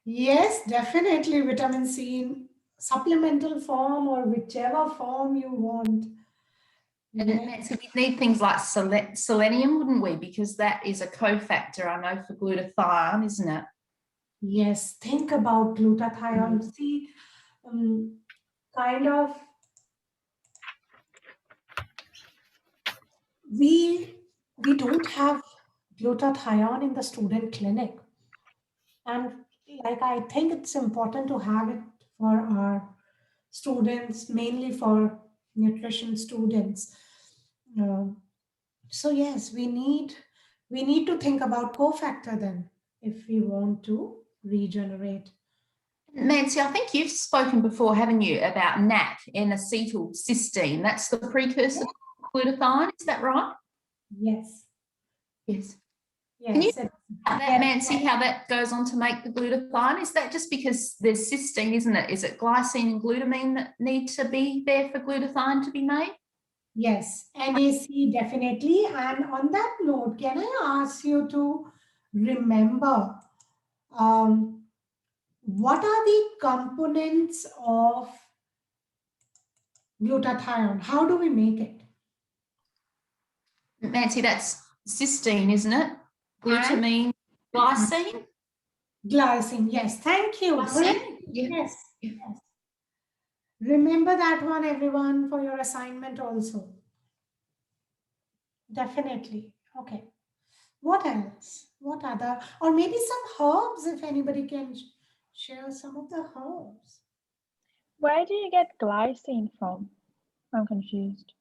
Yes, definitely vitamin C in supplemental form or whichever form you want. And Yes. Nancy, we need things like selenium, wouldn't we? Because that is a cofactor, I know, for glutathione, isn't it? Yes, think about glutathione. See, kind of, we don't have glutathione in the student clinic. And like, I think it's important to have it for our students, mainly for nutrition students. So yes, we need to think about cofactor then if we want to regenerate. Nancy, I think you've spoken before, haven't you, about NAC, N-acetylcysteine. That's the precursor to glutathione, is that right? Yes. Yes. Yes. Can you about that, Nancy, how that goes on to make the glutathione? Is that just because there's cysteine, isn't it? Is it glycine and glutamine that need to be there for glutathione to be made? Yes, NAC definitely. And on that note, can I ask you to remember what are the components of glutathione? How do we make it? Nancy, that's cysteine, isn't it? Glutamine, glycine? Glycine, yes. Thank you. Glycine, Great. yeah. Yes, yes. Remember that one, everyone, for your assignment also. Definitely. Okay. What else? What other? Or maybe some herbs, if anybody can share some of the herbs. Where do you get glycine from? I'm confused.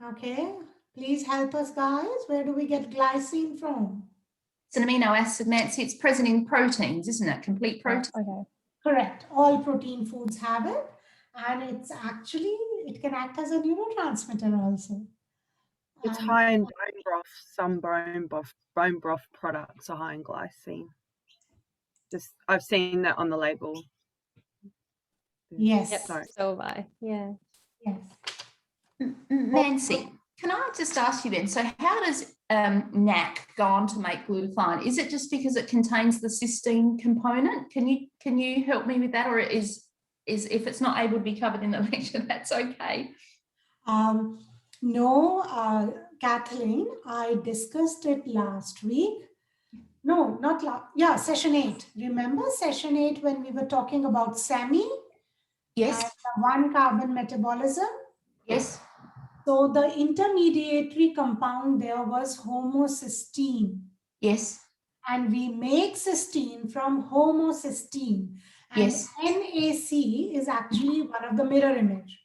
Okay. Please help us, guys. Where do we get glycine from? It's an amino acid, Nancy. It's present in proteins, isn't it? Complete protein. Okay. Correct. All protein foods have it. And it's actually, it can act as a neurotransmitter also. It's high in bone broth. Some bone broth products are high in glycine. I've seen that on the label. Yes. Yep, Sorry. so have I. Yeah. Yes. Nancy, can I just ask you then, so how does NAC go on to make glutathione? Is it just because it contains the cysteine component? Can you help me with that? Or is if it's not able to be covered in the lecture, that's okay? No, Kathleen, I discussed it last week. No, not last. Yeah, session 8. Remember session 8 when we were talking about SAMI? Yes. And the 1 carbon metabolism? Yes. So the intermediary compound there was homocysteine. Yes. And we make cysteine from homocysteine. And Yes. NAC is actually one of the mirror image.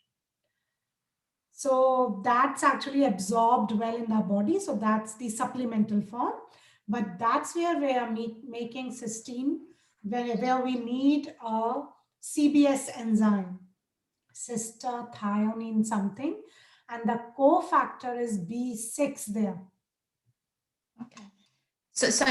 So that's actually absorbed well in our body. So that's the supplemental form. But that's where we are making cysteine, where we need a CBS enzyme, cystathionine something. And the cofactor is B6 there. Okay. So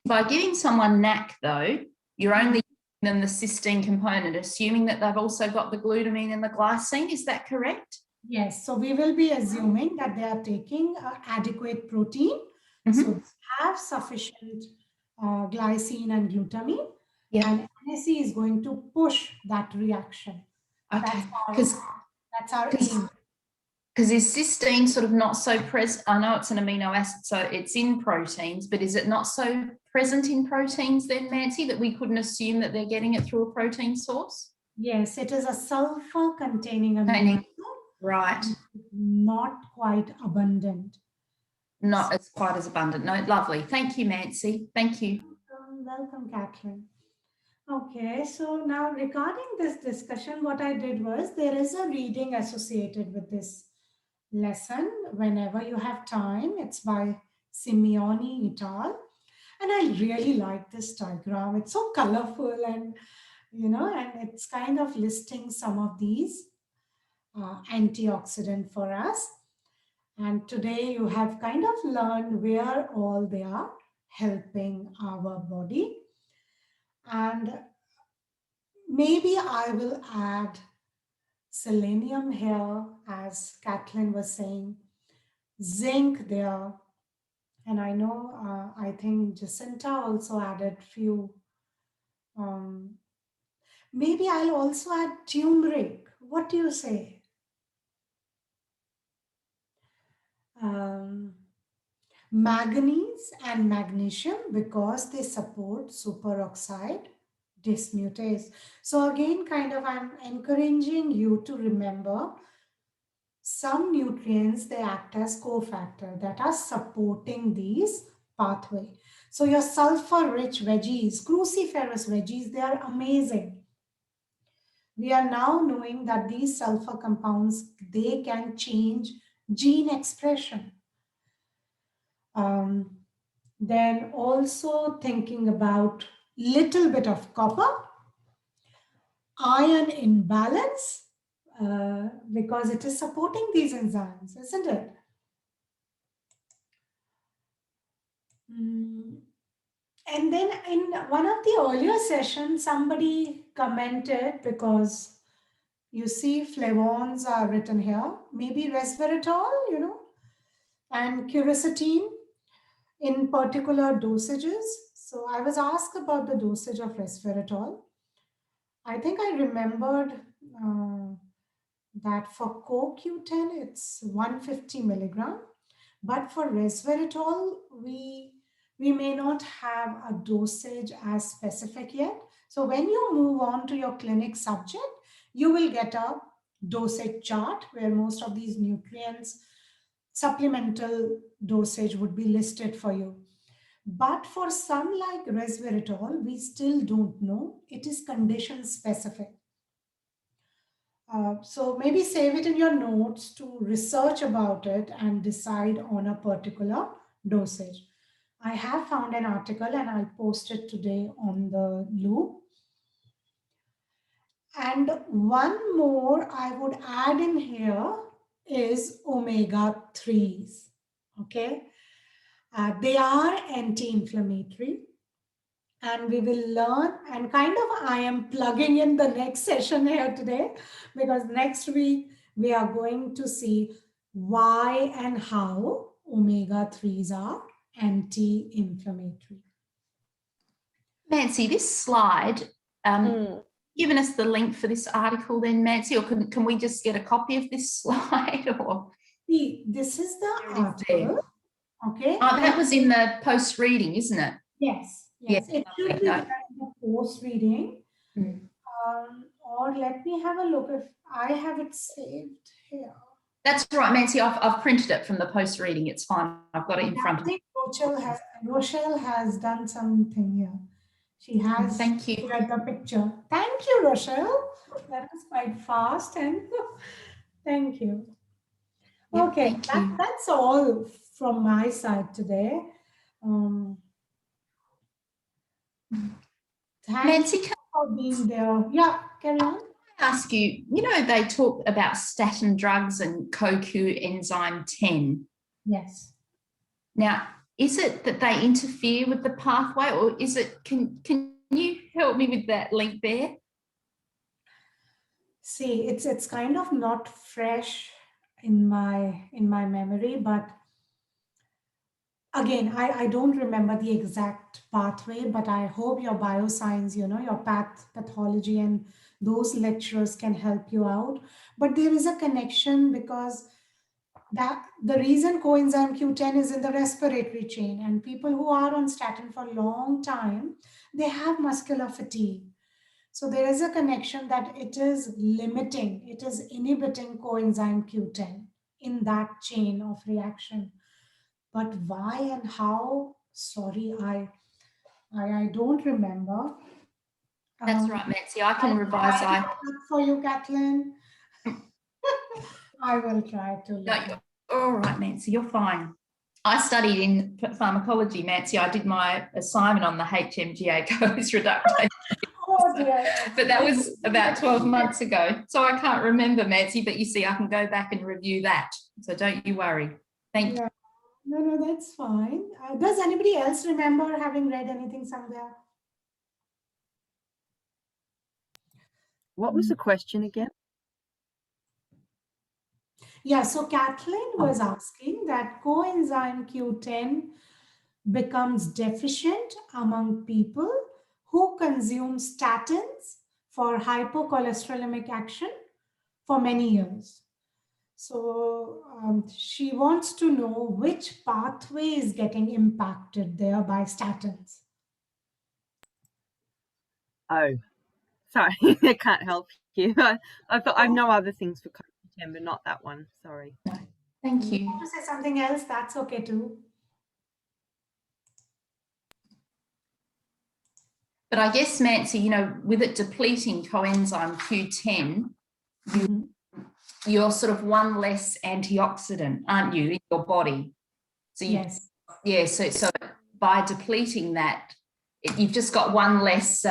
by giving someone NAC, though, you're only giving them the cysteine component, assuming that they've also got the glutamine and the glycine. Is that correct? Yes. So we will be assuming that they are taking adequate protein. Mm-hmm. So they have sufficient glycine and glutamine. Yeah. And NAC is going to push that reaction. Okay. That's our aim. Because is cysteine sort of not so present? I know it's an amino acid, so it's in proteins, but is it not so present in proteins then, Nancy, that we couldn't assume that they're getting it through a protein source? Yes, it is a sulfur-containing amino acid. Right. Not quite abundant. Not as quite as abundant. No, lovely. Thank you, Nancy. Thank you. Welcome, Catherine. Okay, so now regarding this discussion, what I did was there is a reading associated with this lesson whenever you have time. It's by Simeoni et al. And I really like this diagram. It's so colorful and, and it's kind of listing some of these antioxidant for us. And today you have kind of learned where all they are helping our body. And maybe I will add selenium here, as Kathleen was saying, zinc there. And I know, I think Jacinta also added few. Maybe I'll also add turmeric. What do you say? Manganese and magnesium, because they support superoxide dismutase. So again, kind of I'm encouraging you to remember some nutrients, they act as cofactor that are supporting these pathway. So your sulfur-rich veggies, cruciferous veggies, they are amazing. We are now knowing that these sulfur compounds, they can change gene expression. Then also thinking about little bit of copper, iron imbalance, because it is supporting these enzymes, isn't it? And then in one of the earlier sessions, somebody commented, because you see flavons are written here, maybe resveratrol, you know, and quercetin in particular dosages. So I was asked about the dosage of resveratrol. I think I remembered that for CoQ10, it's 150 milligram. But for resveratrol, we may not have a dosage as specific yet. So when you move on to your clinic subject, you will get a dosage chart where most of these nutrients, supplemental dosage would be listed for you. But for some like resveratrol, we still don't know. It is condition specific. So maybe save it in your notes to research about it and decide on a particular dosage. I have found an article and I'll post it today on the loop. And one more I would add in here is omega-3s. Okay. They are anti-inflammatory. And we will learn, and kind of I am plugging in the next session here today, because next week we are going to see why and how omega-3s are anti-inflammatory. Nancy, this slide, given us the link for this article then, Nancy, or can we just get a copy of this slide? Or See, this is the article. Okay. Oh, that was in the post reading, isn't it? Yes. Yes, it should be in the post reading. Or let me have a look if I have it saved here. That's right, Nancy. I've printed it from the post reading. It's fine. I've got it in front of me. Rochelle has done something here. She has Thank you. shared the picture. Thank you, Rochelle. That was quite fast, and thank you. Yeah, okay, that's all from my side today. Nancy, Thank you for being there. Yeah, carry on. I ask you, you know, they talk about statin drugs and CoQ enzyme 10. Yes. Now, is it that they interfere with the pathway, or is it, can you help me with that link there? See, it's kind of not fresh in my memory, but again, I don't remember the exact pathway, but I hope your bioscience, you know, your pathology and those lecturers can help you out. But there is a connection, because that the reason coenzyme Q10 is in the respiratory chain, and people who are on statin for a long time, they have muscular fatigue. So there is a connection that it is limiting, it is inhibiting coenzyme Q10 in that chain of reaction. But why and how? Sorry, I don't remember. That's right, Nancy. I can revise. For you, Kathleen. I will try to. No, all right, Nancy, you're fine. I studied in pharmacology, Nancy. I did my assignment on the HMG ACOs reductase. Oh dear. But that was about 12 months ago. So I can't remember, Nancy, but you see, I can go back and review that. So don't you worry. Thank you. Yeah. No, that's fine. Does anybody else remember having read anything somewhere? What was the question again? Yeah, so Kathleen was asking that coenzyme Q10 becomes deficient among people who consume statins for hypercholesterolemic action for many years. So she wants to know which pathway is getting impacted there by statins. Oh, sorry, I can't help you. I thought I have no other things for CoQ10, but not that one. Sorry. Thank If you you. want to say something else, that's okay too. But I guess, Nancy, you know, with it depleting coenzyme Q10, Mhm. you're sort of one less antioxidant, aren't you, in your body? So you, Yes. yeah, so by depleting that, you've just got one less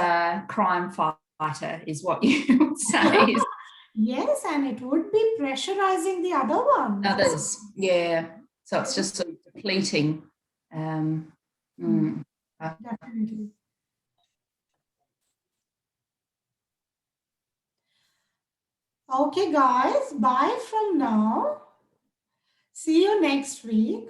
crime fighter, is what you would say. Yes, and it would be pressurizing the other ones. Others, yeah. So it's just sort of depleting. Definitely. Okay, guys, bye from now. See you next week.